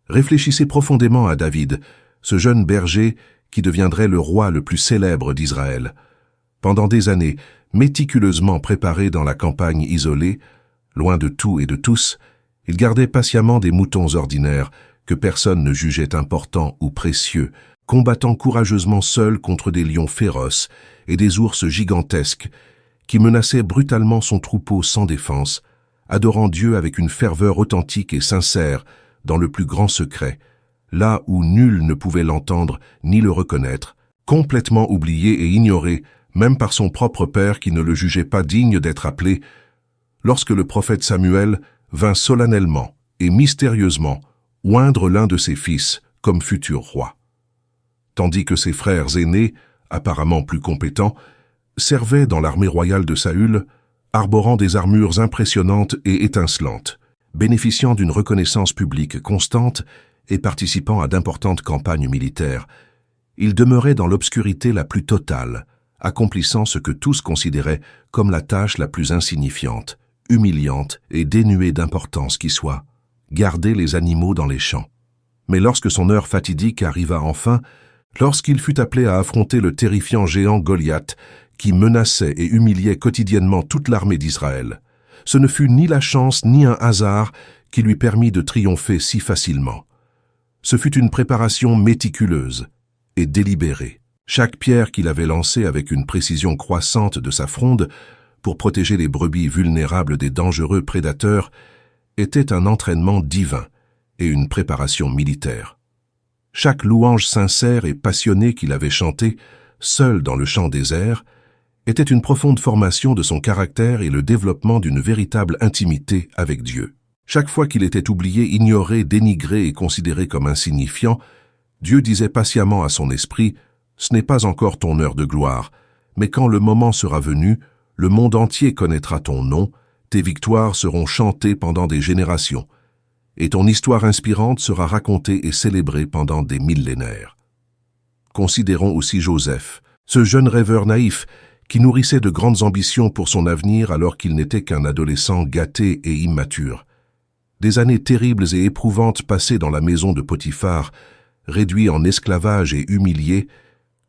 Réfléchissez profondément à David, ce jeune berger qui deviendrait le roi le plus célèbre d'Israël. Pendant des années, méticuleusement préparé dans la campagne isolée, loin de tout et de tous, il gardait patiemment des moutons ordinaires que personne ne jugeait importants ou précieux, combattant courageusement seul contre des lions féroces et des ours gigantesques qui menaçaient brutalement son troupeau sans défense, adorant Dieu avec une ferveur authentique et sincère dans le plus grand secret, là où nul ne pouvait l'entendre ni le reconnaître, complètement oublié et ignoré, même par son propre père qui ne le jugeait pas digne d'être appelé, lorsque le prophète Samuel vint solennellement et mystérieusement oindre l'un de ses fils comme futur roi. Tandis que ses frères aînés, apparemment plus compétents, servaient dans l'armée royale de Saül, arborant des armures impressionnantes et étincelantes, bénéficiant d'une reconnaissance publique constante et participant à d'importantes campagnes militaires. Il demeurait dans l'obscurité la plus totale, accomplissant ce que tous considéraient comme la tâche la plus insignifiante, humiliante et dénuée d'importance qui soit, garder les animaux dans les champs. Mais lorsque son heure fatidique arriva enfin, lorsqu'il fut appelé à affronter le terrifiant géant Goliath, qui menaçait et humiliait quotidiennement toute l'armée d'Israël, ce ne fut ni la chance ni un hasard qui lui permit de triompher si facilement. Ce fut une préparation méticuleuse et délibérée. Chaque pierre qu'il avait lancée avec une précision croissante de sa fronde pour protéger les brebis vulnérables des dangereux prédateurs était un entraînement divin et une préparation militaire. Chaque louange sincère et passionnée qu'il avait chantée, seul dans le champ désert, était une profonde formation de son caractère et le développement d'une véritable intimité avec Dieu. Chaque fois qu'il était oublié, ignoré, dénigré et considéré comme insignifiant, Dieu disait patiemment à son esprit « Ce n'est pas encore ton heure de gloire, mais quand le moment sera venu, le monde entier connaîtra ton nom, tes victoires seront chantées pendant des générations, et ton histoire inspirante sera racontée et célébrée pendant des millénaires. » Considérons aussi Joseph, ce jeune rêveur naïf qui nourrissait de grandes ambitions pour son avenir alors qu'il n'était qu'un adolescent gâté et immature. Des années terribles et éprouvantes passées dans la maison de Potiphar, réduit en esclavage et humilié,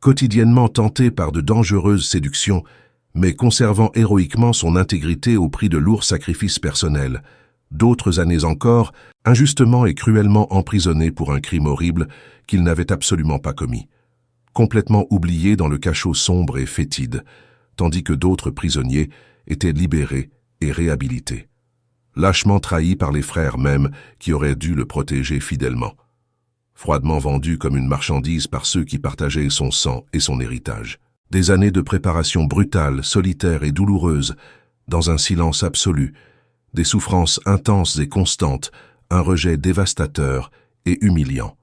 quotidiennement tenté par de dangereuses séductions, mais conservant héroïquement son intégrité au prix de lourds sacrifices personnels. D'autres années encore, injustement et cruellement emprisonné pour un crime horrible qu'il n'avait absolument pas commis. Complètement oublié dans le cachot sombre et fétide, tandis que d'autres prisonniers étaient libérés et réhabilités. Lâchement trahi par les frères mêmes qui auraient dû le protéger fidèlement. Froidement vendu comme une marchandise par ceux qui partageaient son sang et son héritage. Des années de préparation brutale, solitaire et douloureuse, dans un silence absolu, des souffrances intenses et constantes, un rejet dévastateur et humiliant.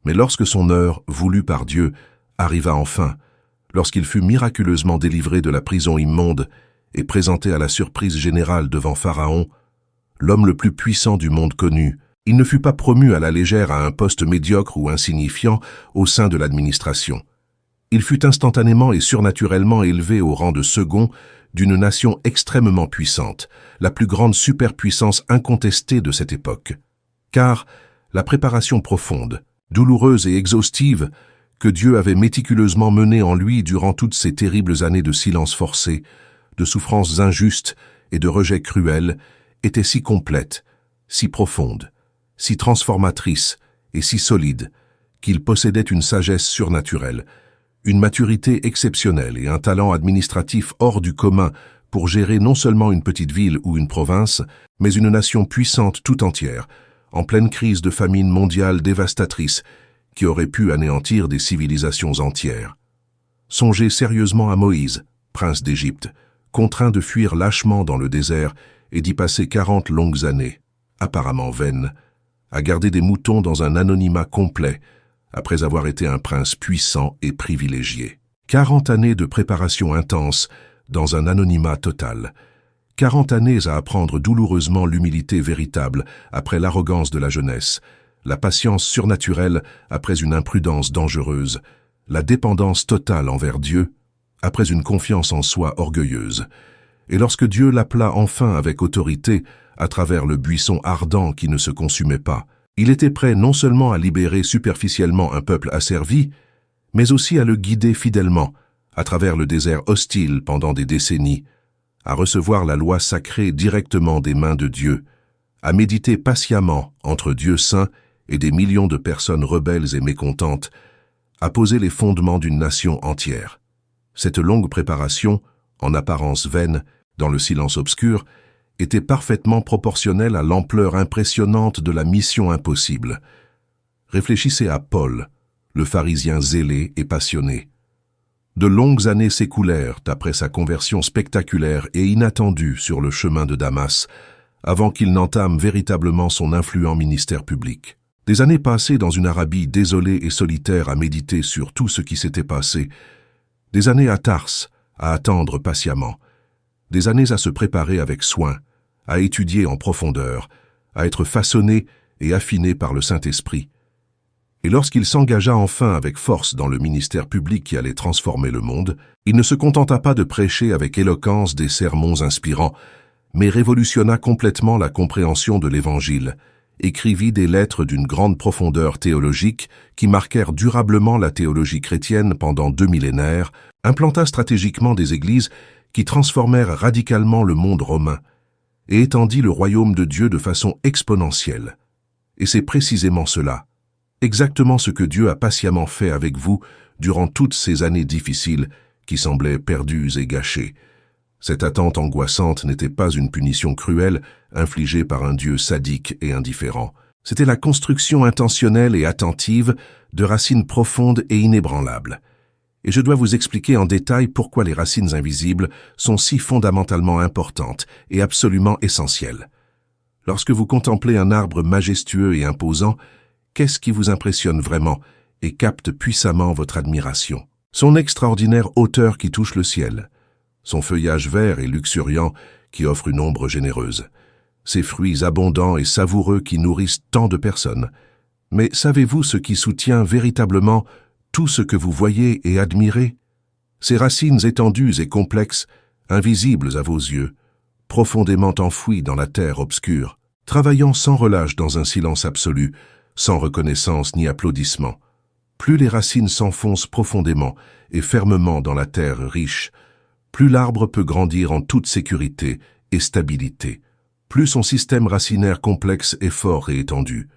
Mais lorsque son heure, voulue par Dieu, arriva enfin, lorsqu'il fut miraculeusement délivré de la prison immonde et présenté à la surprise générale devant Pharaon, l'homme le plus puissant du monde connu, il ne fut pas promu à la légère à un poste médiocre ou insignifiant au sein de l'administration. Il fut instantanément et surnaturellement élevé au rang de second d'une nation extrêmement puissante, la plus grande superpuissance incontestée de cette époque. Car la préparation profonde, douloureuse et exhaustive que Dieu avait méticuleusement menée en lui durant toutes ces terribles années de silence forcé, de souffrances injustes et de rejets cruels, était si complète, si profonde, si transformatrice et si solide, qu'il possédait une sagesse surnaturelle, une maturité exceptionnelle et un talent administratif hors du commun pour gérer non seulement une petite ville ou une province, mais une nation puissante tout entière, en pleine crise de famine mondiale dévastatrice, qui aurait pu anéantir des civilisations entières. Songez sérieusement à Moïse, prince d'Égypte, contraint de fuir lâchement dans le désert et d'y passer 40 longues années, apparemment vaines, à garder des moutons dans un anonymat complet, après avoir été un prince puissant et privilégié. 40 années de préparation intense dans un anonymat total. 40 années à apprendre douloureusement l'humilité véritable après l'arrogance de la jeunesse, la patience surnaturelle après une imprudence dangereuse, la dépendance totale envers Dieu après une confiance en soi orgueilleuse. Et lorsque Dieu l'appela enfin avec autorité à travers le buisson ardent qui ne se consumait pas, il était prêt non seulement à libérer superficiellement un peuple asservi, mais aussi à le guider fidèlement à travers le désert hostile pendant des décennies, à recevoir la loi sacrée directement des mains de Dieu, à méditer patiemment entre Dieu saint et des millions de personnes rebelles et mécontentes, à poser les fondements d'une nation entière. Cette longue préparation, en apparence vaine, dans le silence obscur, était parfaitement proportionnelle à l'ampleur impressionnante de la mission impossible. Réfléchissez à Paul, le pharisien zélé et passionné. De longues années s'écoulèrent après sa conversion spectaculaire et inattendue sur le chemin de Damas, avant qu'il n'entame véritablement son influent ministère public. Des années passées dans une Arabie désolée et solitaire à méditer sur tout ce qui s'était passé, des années à Tarse, à attendre patiemment, des années à se préparer avec soin, à étudier en profondeur, à être façonné et affiné par le Saint-Esprit. Et lorsqu'il s'engagea enfin avec force dans le ministère public qui allait transformer le monde, il ne se contenta pas de prêcher avec éloquence des sermons inspirants, mais révolutionna complètement la compréhension de l'Évangile, écrivit des lettres d'une grande profondeur théologique qui marquèrent durablement la théologie chrétienne pendant 2 millénaires, implanta stratégiquement des églises qui transformèrent radicalement le monde romain et étendit le royaume de Dieu de façon exponentielle. Et c'est précisément cela, exactement ce que Dieu a patiemment fait avec vous durant toutes ces années difficiles qui semblaient perdues et gâchées. Cette attente angoissante n'était pas une punition cruelle infligée par un Dieu sadique et indifférent. C'était la construction intentionnelle et attentive de racines profondes et inébranlables. Et je dois vous expliquer en détail pourquoi les racines invisibles sont si fondamentalement importantes et absolument essentielles. Lorsque vous contemplez un arbre majestueux et imposant, qu'est-ce qui vous impressionne vraiment et capte puissamment votre admiration? Son extraordinaire hauteur qui touche le ciel, son feuillage vert et luxuriant qui offre une ombre généreuse, ses fruits abondants et savoureux qui nourrissent tant de personnes. Mais savez-vous ce qui soutient véritablement tout ce que vous voyez et admirez? Ces racines étendues et complexes, invisibles à vos yeux, profondément enfouies dans la terre obscure, travaillant sans relâche dans un silence absolu, sans reconnaissance ni applaudissement. Plus les racines s'enfoncent profondément et fermement dans la terre riche, plus l'arbre peut grandir en toute sécurité et stabilité, plus son système racinaire complexe est fort et étendu,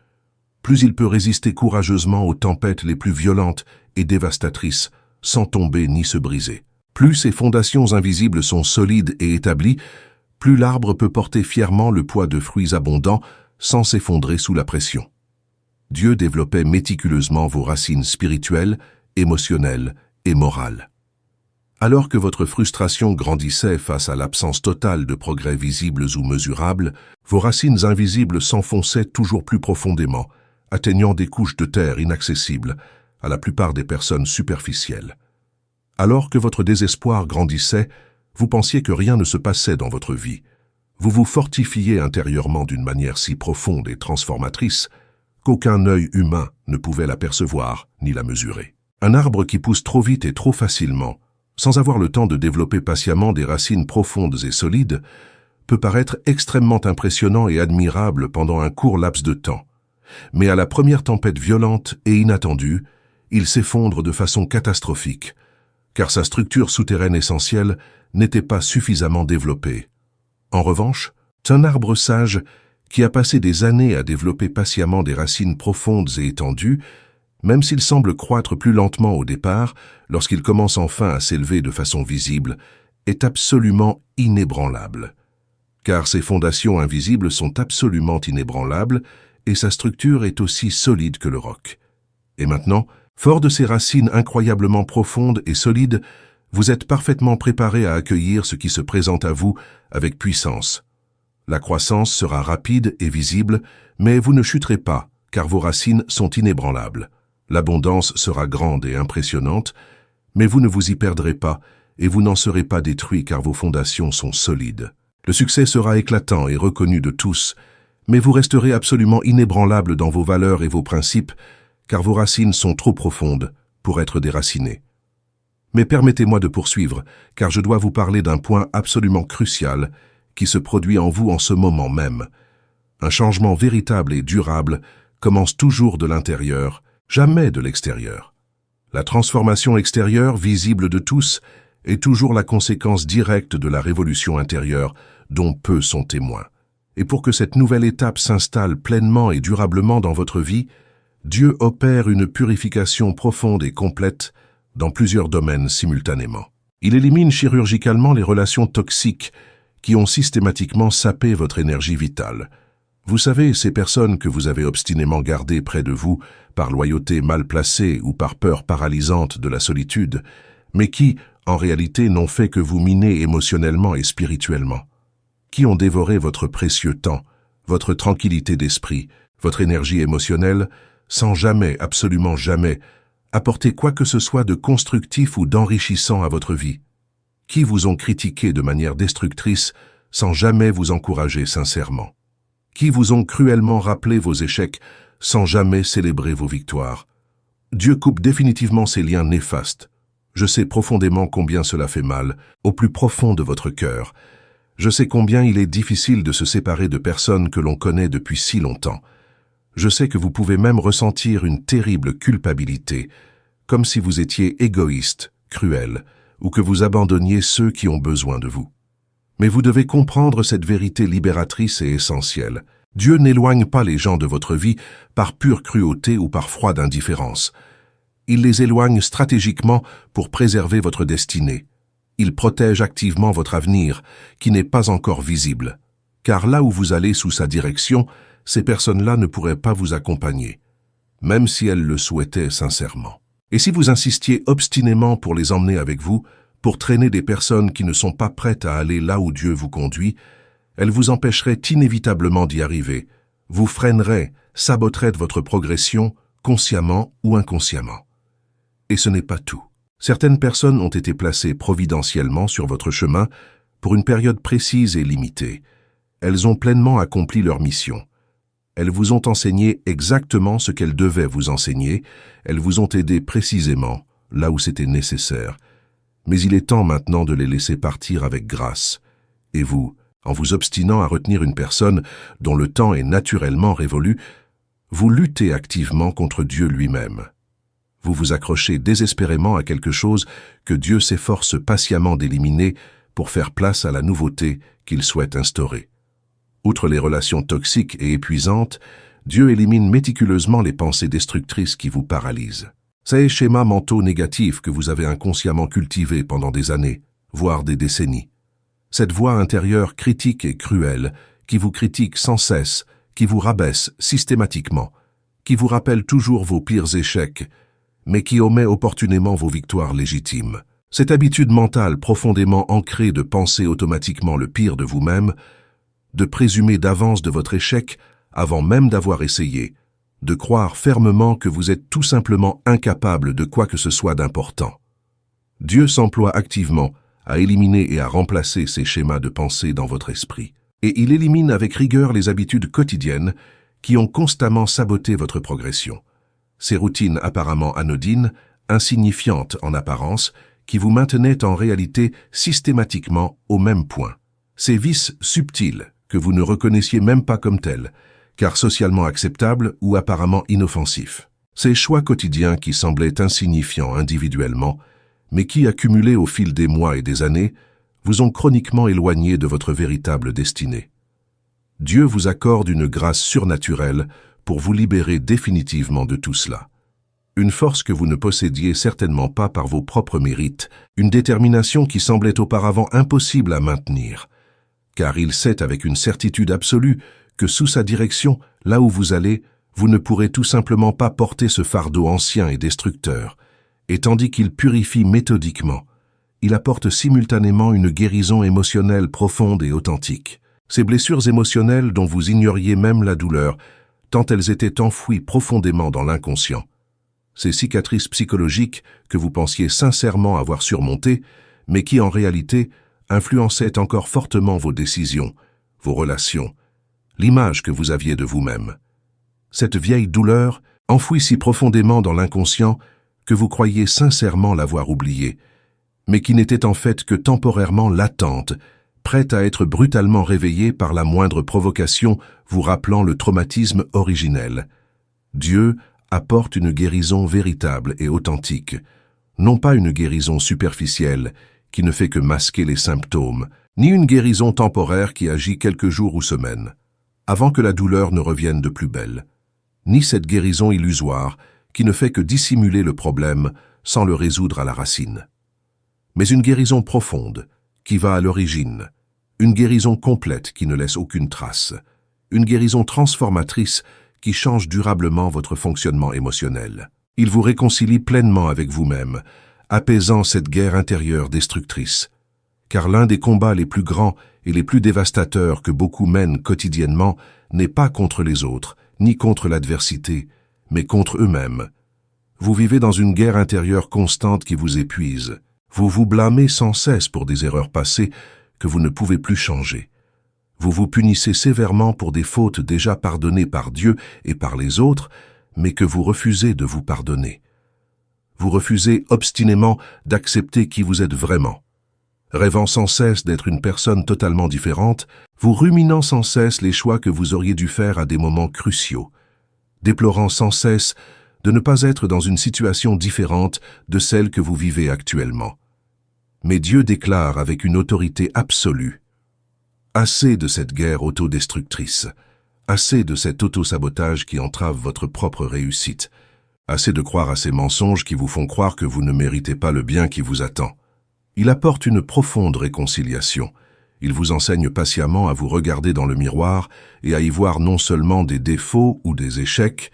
plus il peut résister courageusement aux tempêtes les plus violentes et dévastatrices, sans tomber ni se briser. Plus ses fondations invisibles sont solides et établies, plus l'arbre peut porter fièrement le poids de fruits abondants sans s'effondrer sous la pression. Dieu développait méticuleusement vos racines spirituelles, émotionnelles et morales. Alors que votre frustration grandissait face à l'absence totale de progrès visibles ou mesurables, vos racines invisibles s'enfonçaient toujours plus profondément, atteignant des couches de terre inaccessibles à la plupart des personnes superficielles. Alors que votre désespoir grandissait, vous pensiez que rien ne se passait dans votre vie. Vous vous fortifiez intérieurement d'une manière si profonde et transformatrice qu'aucun œil humain ne pouvait la percevoir ni la mesurer. Un arbre qui pousse trop vite et trop facilement, sans avoir le temps de développer patiemment des racines profondes et solides, peut paraître extrêmement impressionnant et admirable pendant un court laps de temps. Mais à la première tempête violente et inattendue, il s'effondre de façon catastrophique, car sa structure souterraine essentielle n'était pas suffisamment développée. En revanche, c'est un arbre sage qui a passé des années à développer patiemment des racines profondes et étendues, même s'il semble croître plus lentement au départ, lorsqu'il commence enfin à s'élever de façon visible, est absolument inébranlable. Car ses fondations invisibles sont absolument inébranlables et sa structure est aussi solide que le roc. Et maintenant, fort de ces racines incroyablement profondes et solides, vous êtes parfaitement préparé à accueillir ce qui se présente à vous avec puissance. La croissance sera rapide et visible, mais vous ne chuterez pas, car vos racines sont inébranlables. L'abondance sera grande et impressionnante, mais vous ne vous y perdrez pas, et vous n'en serez pas détruit car vos fondations sont solides. Le succès sera éclatant et reconnu de tous, mais vous resterez absolument inébranlable dans vos valeurs et vos principes, car vos racines sont trop profondes pour être déracinées. Mais permettez-moi de poursuivre, car je dois vous parler d'un point absolument crucial qui se produit en vous en ce moment même. Un changement véritable et durable commence toujours de l'intérieur, jamais de l'extérieur. La transformation extérieure, visible de tous, est toujours la conséquence directe de la révolution intérieure dont peu sont témoins. Et pour que cette nouvelle étape s'installe pleinement et durablement dans votre vie, Dieu opère une purification profonde et complète dans plusieurs domaines simultanément. Il élimine chirurgicalement les relations toxiques qui ont systématiquement sapé votre énergie vitale. Vous savez, ces personnes que vous avez obstinément gardées près de vous par loyauté mal placée ou par peur paralysante de la solitude, mais qui, en réalité, n'ont fait que vous miner émotionnellement et spirituellement, qui ont dévoré votre précieux temps, votre tranquillité d'esprit, votre énergie émotionnelle, sans jamais, absolument jamais, apporter quoi que ce soit de constructif ou d'enrichissant à votre vie, qui vous ont critiqué de manière destructrice sans jamais vous encourager sincèrement, qui vous ont cruellement rappelé vos échecs sans jamais célébrer vos victoires. Dieu coupe définitivement ces liens néfastes. Je sais profondément combien cela fait mal, au plus profond de votre cœur. Je sais combien il est difficile de se séparer de personnes que l'on connaît depuis si longtemps. Je sais que vous pouvez même ressentir une terrible culpabilité, comme si vous étiez égoïste, cruel, ou que vous abandonniez ceux qui ont besoin de vous. Mais vous devez comprendre cette vérité libératrice et essentielle. Dieu n'éloigne pas les gens de votre vie par pure cruauté ou par froide indifférence. Il les éloigne stratégiquement pour préserver votre destinée. Il protège activement votre avenir, qui n'est pas encore visible. Car là où vous allez sous sa direction, ces personnes-là ne pourraient pas vous accompagner, même si elles le souhaitaient sincèrement. Et si vous insistiez obstinément pour les emmener avec vous, pour traîner des personnes qui ne sont pas prêtes à aller là où Dieu vous conduit, elles vous empêcheraient inévitablement d'y arriver, vous freineraient, saboteraient votre progression, consciemment ou inconsciemment. Et ce n'est pas tout. Certaines personnes ont été placées providentiellement sur votre chemin pour une période précise et limitée. Elles ont pleinement accompli leur mission. Elles vous ont enseigné exactement ce qu'elles devaient vous enseigner, elles vous ont aidé précisément là où c'était nécessaire. Mais il est temps maintenant de les laisser partir avec grâce. Et vous, en vous obstinant à retenir une personne dont le temps est naturellement révolu, vous luttez activement contre Dieu lui-même. Vous vous accrochez désespérément à quelque chose que Dieu s'efforce patiemment d'éliminer pour faire place à la nouveauté qu'il souhaite instaurer. Outre les relations toxiques et épuisantes, Dieu élimine méticuleusement les pensées destructrices qui vous paralysent. Ces schémas mentaux négatifs que vous avez inconsciemment cultivés pendant des années, voire des décennies. Cette voix intérieure critique et cruelle, qui vous critique sans cesse, qui vous rabaisse systématiquement, qui vous rappelle toujours vos pires échecs, mais qui omet opportunément vos victoires légitimes. Cette habitude mentale profondément ancrée de penser automatiquement le pire de vous-même, de présumer d'avance de votre échec avant même d'avoir essayé, de croire fermement que vous êtes tout simplement incapable de quoi que ce soit d'important. Dieu s'emploie activement à éliminer et à remplacer ces schémas de pensée dans votre esprit. Et il élimine avec rigueur les habitudes quotidiennes qui ont constamment saboté votre progression. Ces routines apparemment anodines, insignifiantes en apparence, qui vous maintenaient en réalité systématiquement au même point. Ces vices subtils que vous ne reconnaissiez même pas comme tels, car socialement acceptables ou apparemment inoffensifs. Ces choix quotidiens qui semblaient insignifiants individuellement, mais qui, accumulés au fil des mois et des années, vous ont chroniquement éloigné de votre véritable destinée. Dieu vous accorde une grâce surnaturelle pour vous libérer définitivement de tout cela. Une force que vous ne possédiez certainement pas par vos propres mérites, une détermination qui semblait auparavant impossible à maintenir, car il sait avec une certitude absolue que sous sa direction, là où vous allez, vous ne pourrez tout simplement pas porter ce fardeau ancien et destructeur, et tandis qu'il purifie méthodiquement, il apporte simultanément une guérison émotionnelle profonde et authentique. Ces blessures émotionnelles dont vous ignoriez même la douleur, tant elles étaient enfouies profondément dans l'inconscient. Ces cicatrices psychologiques que vous pensiez sincèrement avoir surmontées, mais qui en réalité influençaient encore fortement vos décisions, vos relations, l'image que vous aviez de vous-même. Cette vieille douleur, enfouie si profondément dans l'inconscient que vous croyiez sincèrement l'avoir oubliée, mais qui n'était en fait que temporairement latente, prête à être brutalement réveillée par la moindre provocation vous rappelant le traumatisme originel. Dieu apporte une guérison véritable et authentique, non pas une guérison superficielle qui ne fait que masquer les symptômes, ni une guérison temporaire qui agit quelques jours ou semaines, avant que la douleur ne revienne de plus belle, ni cette guérison illusoire qui ne fait que dissimuler le problème sans le résoudre à la racine. Mais une guérison profonde, qui va à l'origine, une guérison complète qui ne laisse aucune trace, une guérison transformatrice qui change durablement votre fonctionnement émotionnel. Il vous réconcilie pleinement avec vous-même, apaisant cette guerre intérieure destructrice. Car l'un des combats les plus grands et les plus dévastateurs que beaucoup mènent quotidiennement n'est pas contre les autres, ni contre l'adversité, mais contre eux-mêmes. Vous vivez dans une guerre intérieure constante qui vous épuise. Vous vous blâmez sans cesse pour des erreurs passées que vous ne pouvez plus changer. Vous vous punissez sévèrement pour des fautes déjà pardonnées par Dieu et par les autres, mais que vous refusez de vous pardonner. Vous refusez obstinément d'accepter qui vous êtes vraiment. Rêvant sans cesse d'être une personne totalement différente, vous ruminant sans cesse les choix que vous auriez dû faire à des moments cruciaux, déplorant sans cesse de ne pas être dans une situation différente de celle que vous vivez actuellement. Mais Dieu déclare avec une autorité absolue: assez de cette guerre autodestructrice, assez de cet autosabotage qui entrave votre propre réussite, assez de croire à ces mensonges qui vous font croire que vous ne méritez pas le bien qui vous attend. Il apporte une profonde réconciliation. Il vous enseigne patiemment à vous regarder dans le miroir et à y voir non seulement des défauts ou des échecs,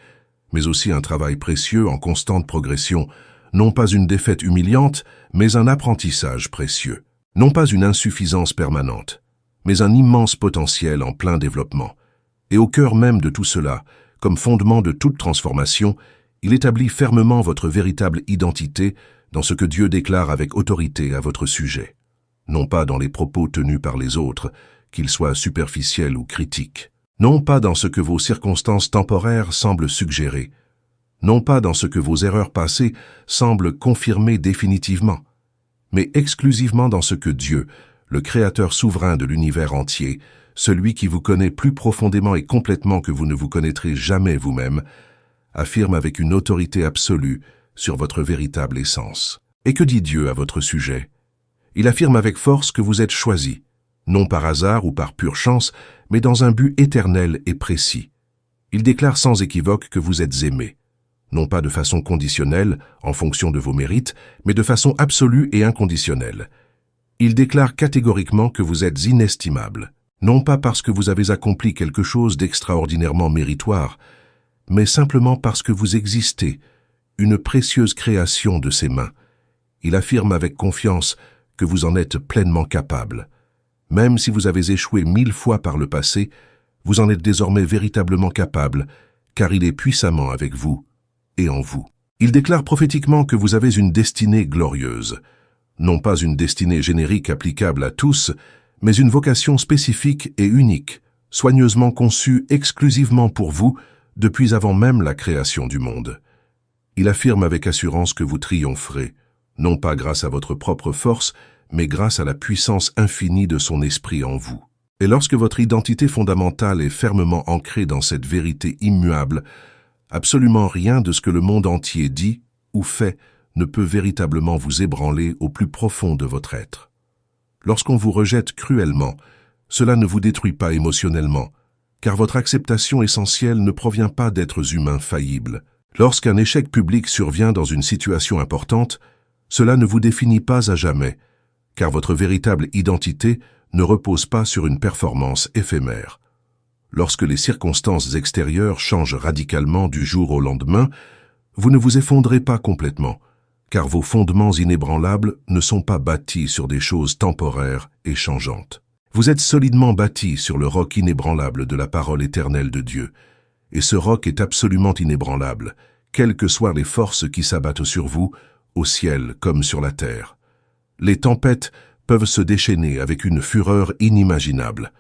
mais aussi un travail précieux en constante progression, non pas une défaite humiliante, mais un apprentissage précieux. Non pas une insuffisance permanente, mais un immense potentiel en plein développement. Et au cœur même de tout cela, comme fondement de toute transformation, il établit fermement votre véritable identité dans ce que Dieu déclare avec autorité à votre sujet. Non pas dans les propos tenus par les autres, qu'ils soient superficiels ou critiques. Non pas dans ce que vos circonstances temporaires semblent suggérer. Non pas dans ce que vos erreurs passées semblent confirmer définitivement, mais exclusivement dans ce que Dieu, le Créateur souverain de l'univers entier, celui qui vous connaît plus profondément et complètement que vous ne vous connaîtrez jamais vous-même, affirme avec une autorité absolue sur votre véritable essence. Et que dit Dieu à votre sujet? Il affirme avec force que vous êtes choisi, non par hasard ou par pure chance, mais dans un but éternel et précis. Il déclare sans équivoque que vous êtes aimé, non pas de façon conditionnelle, en fonction de vos mérites, mais de façon absolue et inconditionnelle. Il déclare catégoriquement que vous êtes inestimable, non pas parce que vous avez accompli quelque chose d'extraordinairement méritoire, mais simplement parce que vous existez, une précieuse création de ses mains. Il affirme avec confiance que vous en êtes pleinement capable. Même si vous avez échoué 1000 fois par le passé, vous en êtes désormais véritablement capable, car il est puissamment avec vous et en vous. Il déclare prophétiquement que vous avez une destinée glorieuse, non pas une destinée générique applicable à tous, mais une vocation spécifique et unique, soigneusement conçue exclusivement pour vous depuis avant même la création du monde. Il affirme avec assurance que vous triompherez, non pas grâce à votre propre force, mais grâce à la puissance infinie de son esprit en vous. Et lorsque votre identité fondamentale est fermement ancrée dans cette vérité immuable, absolument rien de ce que le monde entier dit ou fait ne peut véritablement vous ébranler au plus profond de votre être. Lorsqu'on vous rejette cruellement, cela ne vous détruit pas émotionnellement, car votre acceptation essentielle ne provient pas d'êtres humains faillibles. Lorsqu'un échec public survient dans une situation importante, cela ne vous définit pas à jamais, car votre véritable identité ne repose pas sur une performance éphémère. Lorsque les circonstances extérieures changent radicalement du jour au lendemain, vous ne vous effondrez pas complètement, car vos fondements inébranlables ne sont pas bâtis sur des choses temporaires et changeantes. Vous êtes solidement bâtis sur le roc inébranlable de la parole éternelle de Dieu, et ce roc est absolument inébranlable, quelles que soient les forces qui s'abattent sur vous, au ciel comme sur la terre. Les tempêtes peuvent se déchaîner avec une fureur inimaginable.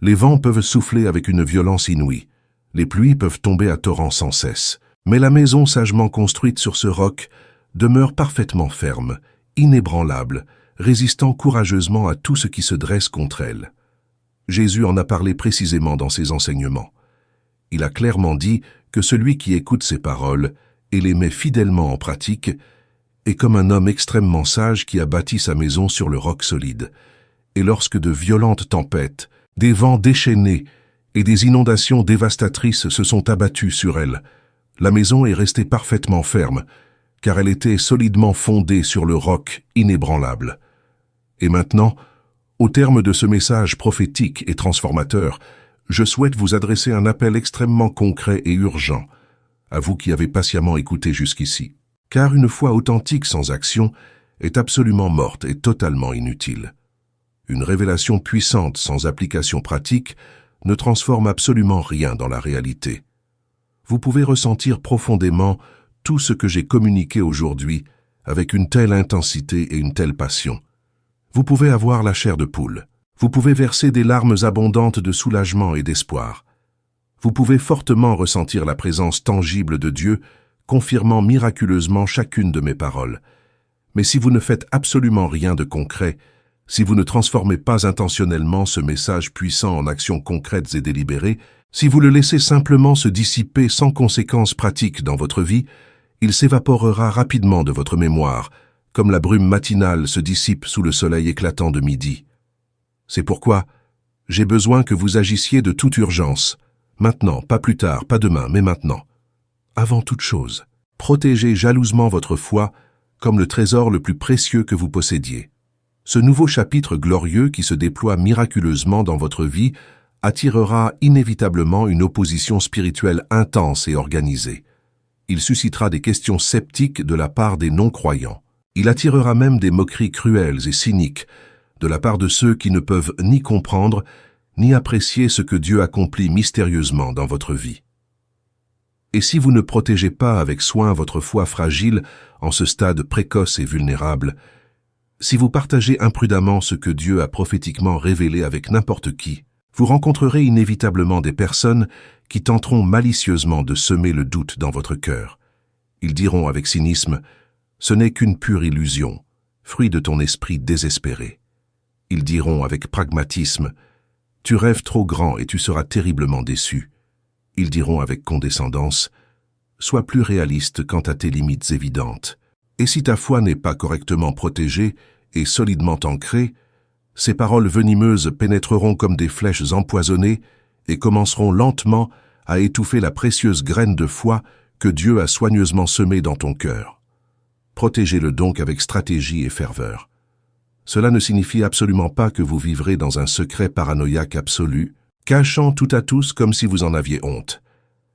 Les vents peuvent souffler avec une violence inouïe. Les pluies peuvent tomber à torrents sans cesse. Mais la maison sagement construite sur ce roc demeure parfaitement ferme, inébranlable, résistant courageusement à tout ce qui se dresse contre elle. Jésus en a parlé précisément dans ses enseignements. Il a clairement dit que celui qui écoute ses paroles et les met fidèlement en pratique est comme un homme extrêmement sage qui a bâti sa maison sur le roc solide. Et lorsque de violentes tempêtes, des vents déchaînés et des inondations dévastatrices se sont abattus sur elle, la maison est restée parfaitement ferme, car elle était solidement fondée sur le roc inébranlable. Et maintenant, au terme de ce message prophétique et transformateur, je souhaite vous adresser un appel extrêmement concret et urgent, à vous qui avez patiemment écouté jusqu'ici. Car une foi authentique sans action est absolument morte et totalement inutile. Une révélation puissante sans application pratique ne transforme absolument rien dans la réalité. Vous pouvez ressentir profondément tout ce que j'ai communiqué aujourd'hui avec une telle intensité et une telle passion. Vous pouvez avoir la chair de poule. Vous pouvez verser des larmes abondantes de soulagement et d'espoir. Vous pouvez fortement ressentir la présence tangible de Dieu, confirmant miraculeusement chacune de mes paroles. Mais si vous ne faites absolument rien de concret, si vous ne transformez pas intentionnellement ce message puissant en actions concrètes et délibérées, si vous le laissez simplement se dissiper sans conséquences pratiques dans votre vie, il s'évaporera rapidement de votre mémoire, comme la brume matinale se dissipe sous le soleil éclatant de midi. C'est pourquoi j'ai besoin que vous agissiez de toute urgence, maintenant, pas plus tard, pas demain, mais maintenant. Avant toute chose, protégez jalousement votre foi comme le trésor le plus précieux que vous possédiez. Ce nouveau chapitre glorieux qui se déploie miraculeusement dans votre vie attirera inévitablement une opposition spirituelle intense et organisée. Il suscitera des questions sceptiques de la part des non-croyants. Il attirera même des moqueries cruelles et cyniques de la part de ceux qui ne peuvent ni comprendre ni apprécier ce que Dieu accomplit mystérieusement dans votre vie. Et si vous ne protégez pas avec soin votre foi fragile en ce stade précoce et vulnérable, si vous partagez imprudemment ce que Dieu a prophétiquement révélé avec n'importe qui, vous rencontrerez inévitablement des personnes qui tenteront malicieusement de semer le doute dans votre cœur. Ils diront avec cynisme « Ce n'est qu'une pure illusion, fruit de ton esprit désespéré ». Ils diront avec pragmatisme « Tu rêves trop grand et tu seras terriblement déçu ». Ils diront avec condescendance « Sois plus réaliste quant à tes limites évidentes ». Et si ta foi n'est pas correctement protégée et solidement ancrée, ces paroles venimeuses pénétreront comme des flèches empoisonnées et commenceront lentement à étouffer la précieuse graine de foi que Dieu a soigneusement semée dans ton cœur. Protégez-le donc avec stratégie et ferveur. Cela ne signifie absolument pas que vous vivrez dans un secret paranoïaque absolu, cachant tout à tous comme si vous en aviez honte.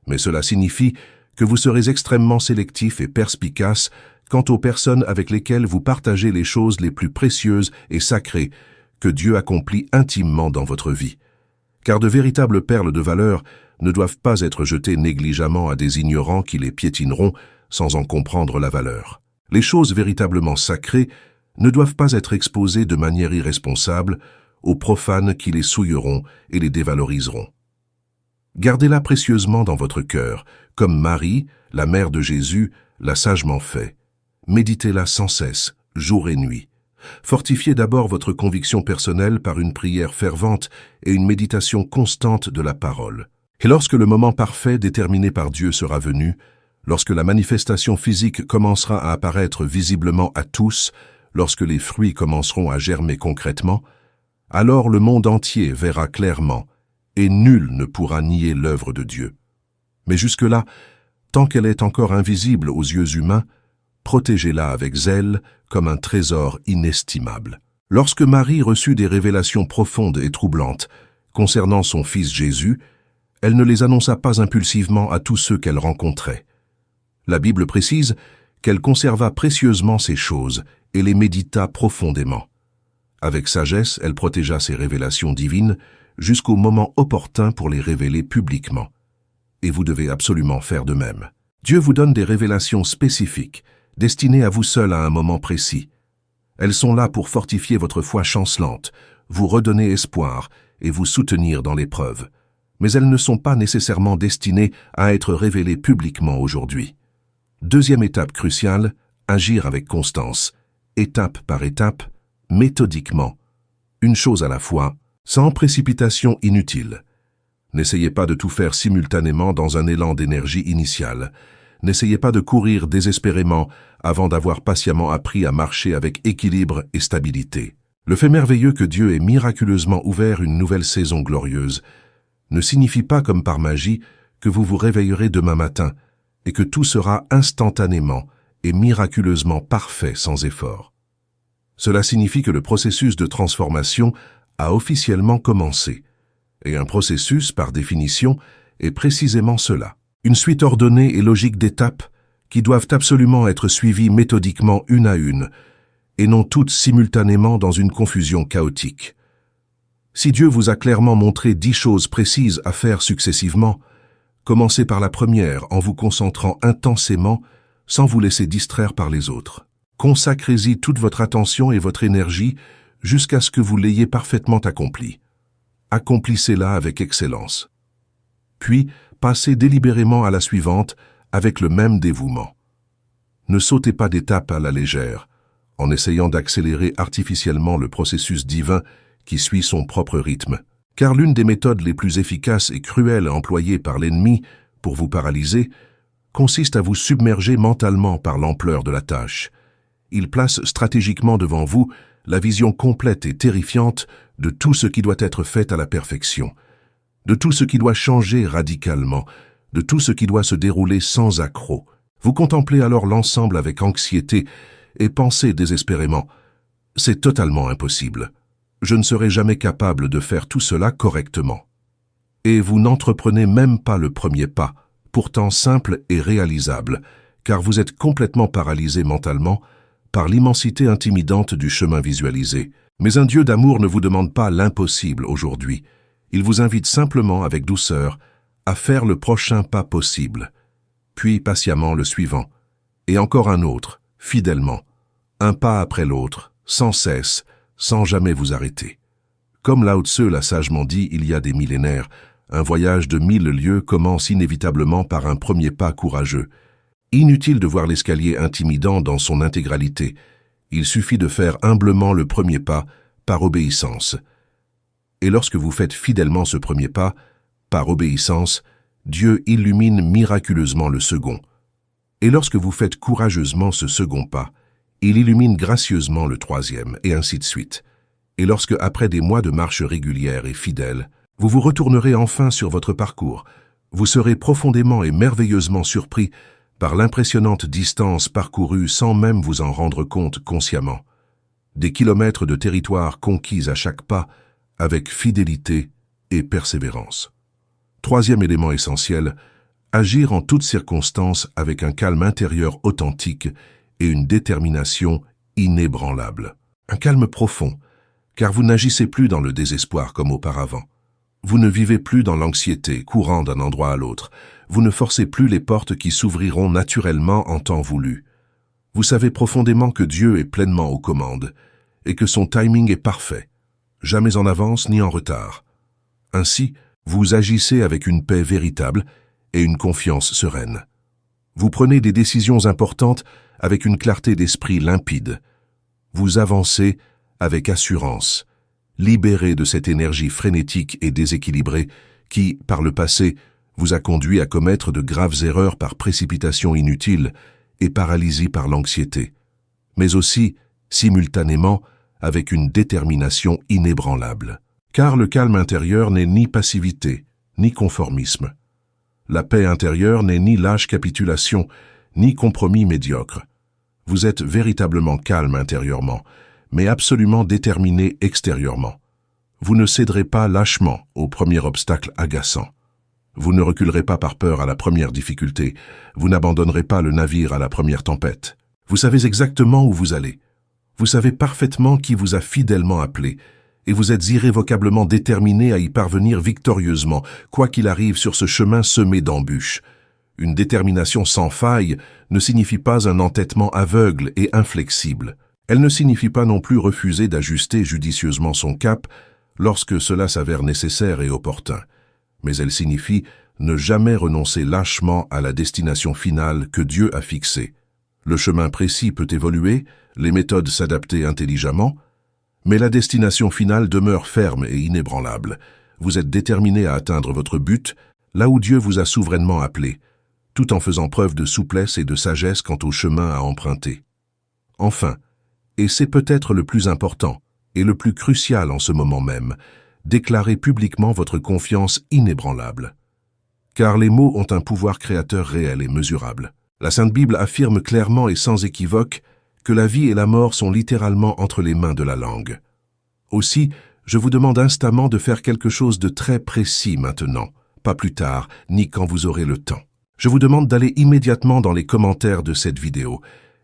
Mais cela signifie que vous serez extrêmement sélectif et perspicace quant aux personnes avec lesquelles vous partagez les choses les plus précieuses et sacrées que Dieu accomplit intimement dans votre vie. Car de véritables perles de valeur ne doivent pas être jetées négligemment à des ignorants qui les piétineront sans en comprendre la valeur. Les choses véritablement sacrées ne doivent pas être exposées de manière irresponsable aux profanes qui les souilleront et les dévaloriseront. Gardez-la précieusement dans votre cœur, comme Marie, la mère de Jésus, l'a sagement fait. Méditez-la sans cesse, jour et nuit. Fortifiez d'abord votre conviction personnelle par une prière fervente et une méditation constante de la parole. Et lorsque le moment parfait déterminé par Dieu sera venu, Lorsque la manifestation physique commencera à apparaître visiblement à tous, lorsque les fruits commenceront à germer concrètement, alors le monde entier verra clairement, et nul ne pourra nier l'œuvre de Dieu. Mais jusque-là, tant qu'elle est encore invisible aux yeux humains, protégez-la avec zèle comme un trésor inestimable. Lorsque Marie reçut des révélations profondes et troublantes concernant son fils Jésus, elle ne les annonça pas impulsivement à tous ceux qu'elle rencontrait. La Bible précise qu'elle conserva précieusement ces choses et les médita profondément. Avec sagesse, elle protégea ces révélations divines jusqu'au moment opportun pour les révéler publiquement. Et vous devez absolument faire de même. Dieu vous donne des révélations spécifiques, destinées à vous seul à un moment précis. Elles sont là pour fortifier votre foi chancelante, vous redonner espoir et vous soutenir dans l'épreuve. Mais elles ne sont pas nécessairement destinées à être révélées publiquement aujourd'hui. Deuxième étape cruciale, agir avec constance, étape par étape, méthodiquement, une chose à la fois, sans précipitation inutile. N'essayez pas de tout faire simultanément dans un élan d'énergie initiale. N'essayez pas de courir désespérément avant d'avoir patiemment appris à marcher avec équilibre et stabilité. Le fait merveilleux que Dieu ait miraculeusement ouvert une nouvelle saison glorieuse ne signifie pas comme par magie que vous vous réveillerez demain matin et que tout sera instantanément et miraculeusement parfait sans effort. Cela signifie que le processus de transformation a officiellement commencé. Et un processus, par définition, est précisément cela. Une suite ordonnée et logique d'étapes qui doivent absolument être suivies méthodiquement une à une, et non toutes simultanément dans une confusion chaotique. Si Dieu vous a clairement montré 10 choses précises à faire successivement, commencez par la première en vous concentrant intensément sans vous laisser distraire par les autres. Consacrez-y toute votre attention et votre énergie jusqu'à ce que vous l'ayez parfaitement accomplie. Accomplissez-la avec excellence. Puis, passez délibérément à la suivante avec le même dévouement. Ne sautez pas d'étape à la légère, en essayant d'accélérer artificiellement le processus divin qui suit son propre rythme. Car l'une des méthodes les plus efficaces et cruelles employées par l'ennemi pour vous paralyser consiste à vous submerger mentalement par l'ampleur de la tâche. Il place stratégiquement devant vous la vision complète et terrifiante de tout ce qui doit être fait à la perfection, de tout ce qui doit changer radicalement, de tout ce qui doit se dérouler sans accroc. Vous contemplez alors l'ensemble avec anxiété et pensez désespérément « C'est totalement impossible. Je ne serai jamais capable de faire tout cela correctement. » Et vous n'entreprenez même pas le premier pas, pourtant simple et réalisable, car vous êtes complètement paralysé mentalement par l'immensité intimidante du chemin visualisé. Mais un Dieu d'amour ne vous demande pas l'impossible aujourd'hui. Il vous invite simplement avec douceur à faire le prochain pas possible, puis patiemment le suivant, et encore un autre, fidèlement, un pas après l'autre, sans cesse, sans jamais vous arrêter. Comme Lao Tse l'a sagement dit il y a des millénaires, un voyage de 1000 lieues commence inévitablement par un premier pas courageux. Inutile de voir l'escalier intimidant dans son intégralité. Il suffit de faire humblement le premier pas par obéissance. Et lorsque vous faites fidèlement ce premier pas, par obéissance, Dieu illumine miraculeusement le second. Et lorsque vous faites courageusement ce second pas, il illumine gracieusement le troisième, et ainsi de suite. Et lorsque, après des mois de marche régulière et fidèle, vous vous retournerez enfin sur votre parcours, vous serez profondément et merveilleusement surpris par l'impressionnante distance parcourue sans même vous en rendre compte consciemment. Des kilomètres de territoire conquis à chaque pas, avec fidélité et persévérance. Troisième élément essentiel, agir en toutes circonstances avec un calme intérieur authentique et une détermination inébranlable. Un calme profond, car vous n'agissez plus dans le désespoir comme auparavant. Vous ne vivez plus dans l'anxiété, courant d'un endroit à l'autre. Vous ne forcez plus les portes qui s'ouvriront naturellement en temps voulu. Vous savez profondément que Dieu est pleinement aux commandes et que son timing est parfait, jamais en avance ni en retard. Ainsi, vous agissez avec une paix véritable et une confiance sereine. Vous prenez des décisions importantes avec une clarté d'esprit limpide. Vous avancez avec assurance, libéré de cette énergie frénétique et déséquilibrée qui, par le passé, vous a conduit à commettre de graves erreurs par précipitation inutile et paralysie par l'anxiété, mais aussi, simultanément, avec une détermination inébranlable. Car le calme intérieur n'est ni passivité, ni conformisme. La paix intérieure n'est ni lâche capitulation, ni compromis médiocre. Vous êtes véritablement calme intérieurement, mais absolument déterminé extérieurement. Vous ne céderez pas lâchement au premier obstacle agaçant. Vous ne reculerez pas par peur à la première difficulté. Vous n'abandonnerez pas le navire à la première tempête. Vous savez exactement où vous allez. Vous savez parfaitement qui vous a fidèlement appelé, et vous êtes irrévocablement déterminé à y parvenir victorieusement, quoi qu'il arrive sur ce chemin semé d'embûches. Une détermination sans faille ne signifie pas un entêtement aveugle et inflexible. Elle ne signifie pas non plus refuser d'ajuster judicieusement son cap lorsque cela s'avère nécessaire et opportun. Mais elle signifie ne jamais renoncer lâchement à la destination finale que Dieu a fixée. Le chemin précis peut évoluer, les méthodes s'adapter intelligemment, mais la destination finale demeure ferme et inébranlable. Vous êtes déterminé à atteindre votre but, là où Dieu vous a souverainement appelé, tout en faisant preuve de souplesse et de sagesse quant au chemin à emprunter. Enfin, et c'est peut-être le plus important et le plus crucial en ce moment même, déclarez publiquement votre confiance inébranlable. Car les mots ont un pouvoir créateur réel et mesurable. La Sainte Bible affirme clairement et sans équivoque que la vie et la mort sont littéralement entre les mains de la langue. Aussi, je vous demande instamment de faire quelque chose de très précis maintenant, pas plus tard, ni quand vous aurez le temps. Je vous demande d'aller immédiatement dans les commentaires de cette vidéo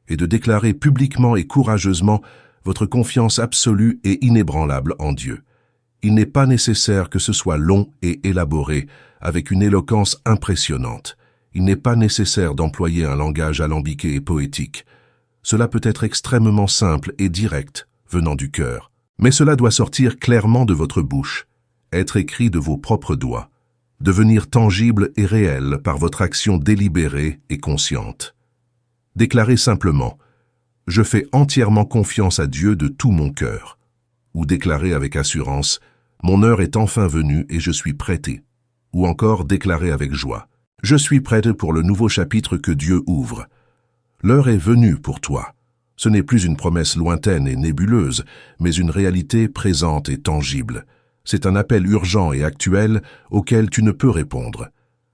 et de déclarer publiquement et courageusement votre confiance absolue et inébranlable en Dieu. Il n'est pas nécessaire que ce soit long et élaboré, avec une éloquence impressionnante. Il n'est pas nécessaire d'employer un langage alambiqué et poétique. Cela peut être extrêmement simple et direct, venant du cœur. Mais cela doit sortir clairement de votre bouche, être écrit de vos propres doigts, devenir tangible et réel par votre action délibérée et consciente. Déclarez simplement « Je fais entièrement confiance à Dieu de tout mon cœur » ou déclarez avec assurance « Mon heure est enfin venue et je suis prêté » ou encore déclarez avec joie « Je suis prête pour le nouveau chapitre que Dieu ouvre. L'heure est venue pour toi. » Ce n'est plus une promesse lointaine et nébuleuse, mais une réalité présente et tangible. C'est un appel urgent et actuel auquel tu ne peux répondre.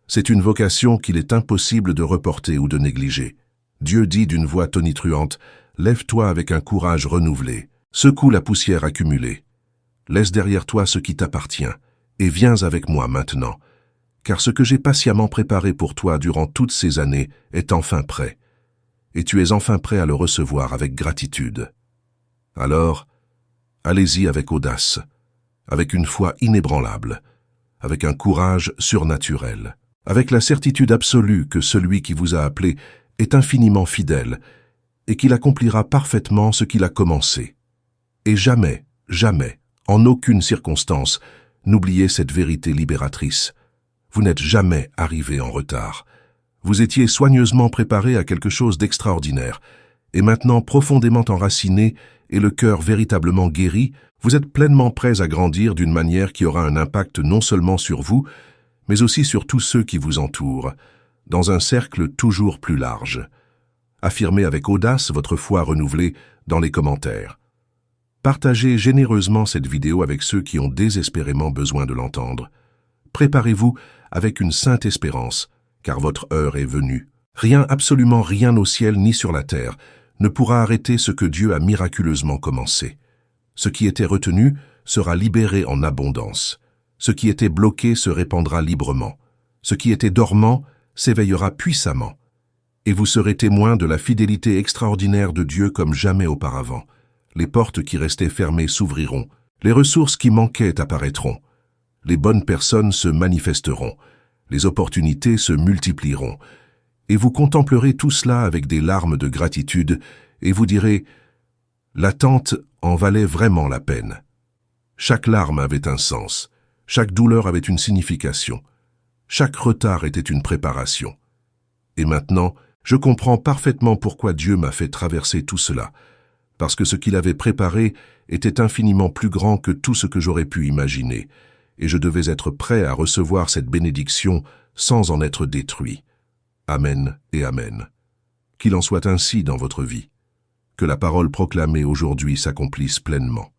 C'est une vocation qu'il est impossible de reporter ou de négliger. Dieu dit d'une voix tonitruante, « Lève-toi avec un courage renouvelé, secoue la poussière accumulée. Laisse derrière toi ce qui t'appartient, et viens avec moi maintenant, car ce que j'ai patiemment préparé pour toi durant toutes ces années est enfin prêt. Et tu es enfin prêt à le recevoir avec gratitude. Alors, allez-y avec audace, avec une foi inébranlable, avec un courage surnaturel, avec la certitude absolue que celui qui vous a appelé est infiniment fidèle et qu'il accomplira parfaitement ce qu'il a commencé. Et jamais, jamais, en aucune circonstance, n'oubliez cette vérité libératrice. Vous n'êtes jamais arrivé en retard. Vous étiez soigneusement préparé à quelque chose d'extraordinaire, et maintenant profondément enraciné et le cœur véritablement guéri, vous êtes pleinement prêts à grandir d'une manière qui aura un impact non seulement sur vous, mais aussi sur tous ceux qui vous entourent, dans un cercle toujours plus large. Affirmez avec audace votre foi renouvelée dans les commentaires. Partagez généreusement cette vidéo avec ceux qui ont désespérément besoin de l'entendre. Préparez-vous avec une sainte espérance, car votre heure est venue. Rien, absolument rien au ciel ni sur la terre, ne pourra arrêter ce que Dieu a miraculeusement commencé. Ce qui était retenu sera libéré en abondance. Ce qui était bloqué se répandra librement. Ce qui était dormant s'éveillera puissamment. Et vous serez témoin de la fidélité extraordinaire de Dieu comme jamais auparavant. Les portes qui restaient fermées s'ouvriront. Les ressources qui manquaient apparaîtront. Les bonnes personnes se manifesteront. Les opportunités se multiplieront. Et vous contemplerez tout cela avec des larmes de gratitude et vous direz « L'attente en valait vraiment la peine. Chaque larme avait un sens. Chaque douleur avait une signification. Chaque retard était une préparation. Et maintenant, je comprends parfaitement pourquoi Dieu m'a fait traverser tout cela, parce que ce qu'il avait préparé était infiniment plus grand que tout ce que j'aurais pu imaginer, et je devais être prêt à recevoir cette bénédiction sans en être détruit. Amen et Amen. Qu'il en soit ainsi dans votre vie. Que la parole proclamée aujourd'hui s'accomplisse pleinement.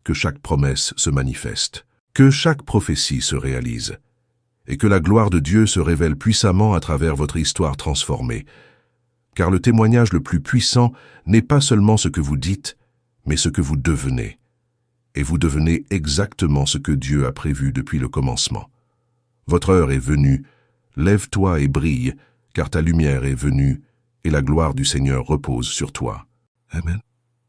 Que chaque promesse se manifeste. Que chaque prophétie se réalise. Et que la gloire de Dieu se révèle puissamment à travers votre histoire transformée. Car le témoignage le plus puissant n'est pas seulement ce que vous dites, mais ce que vous devenez. Et vous devenez exactement ce que Dieu a prévu depuis le commencement. Votre heure est venue, lève-toi et brille, car ta lumière est venue, et la gloire du Seigneur repose sur toi. Amen.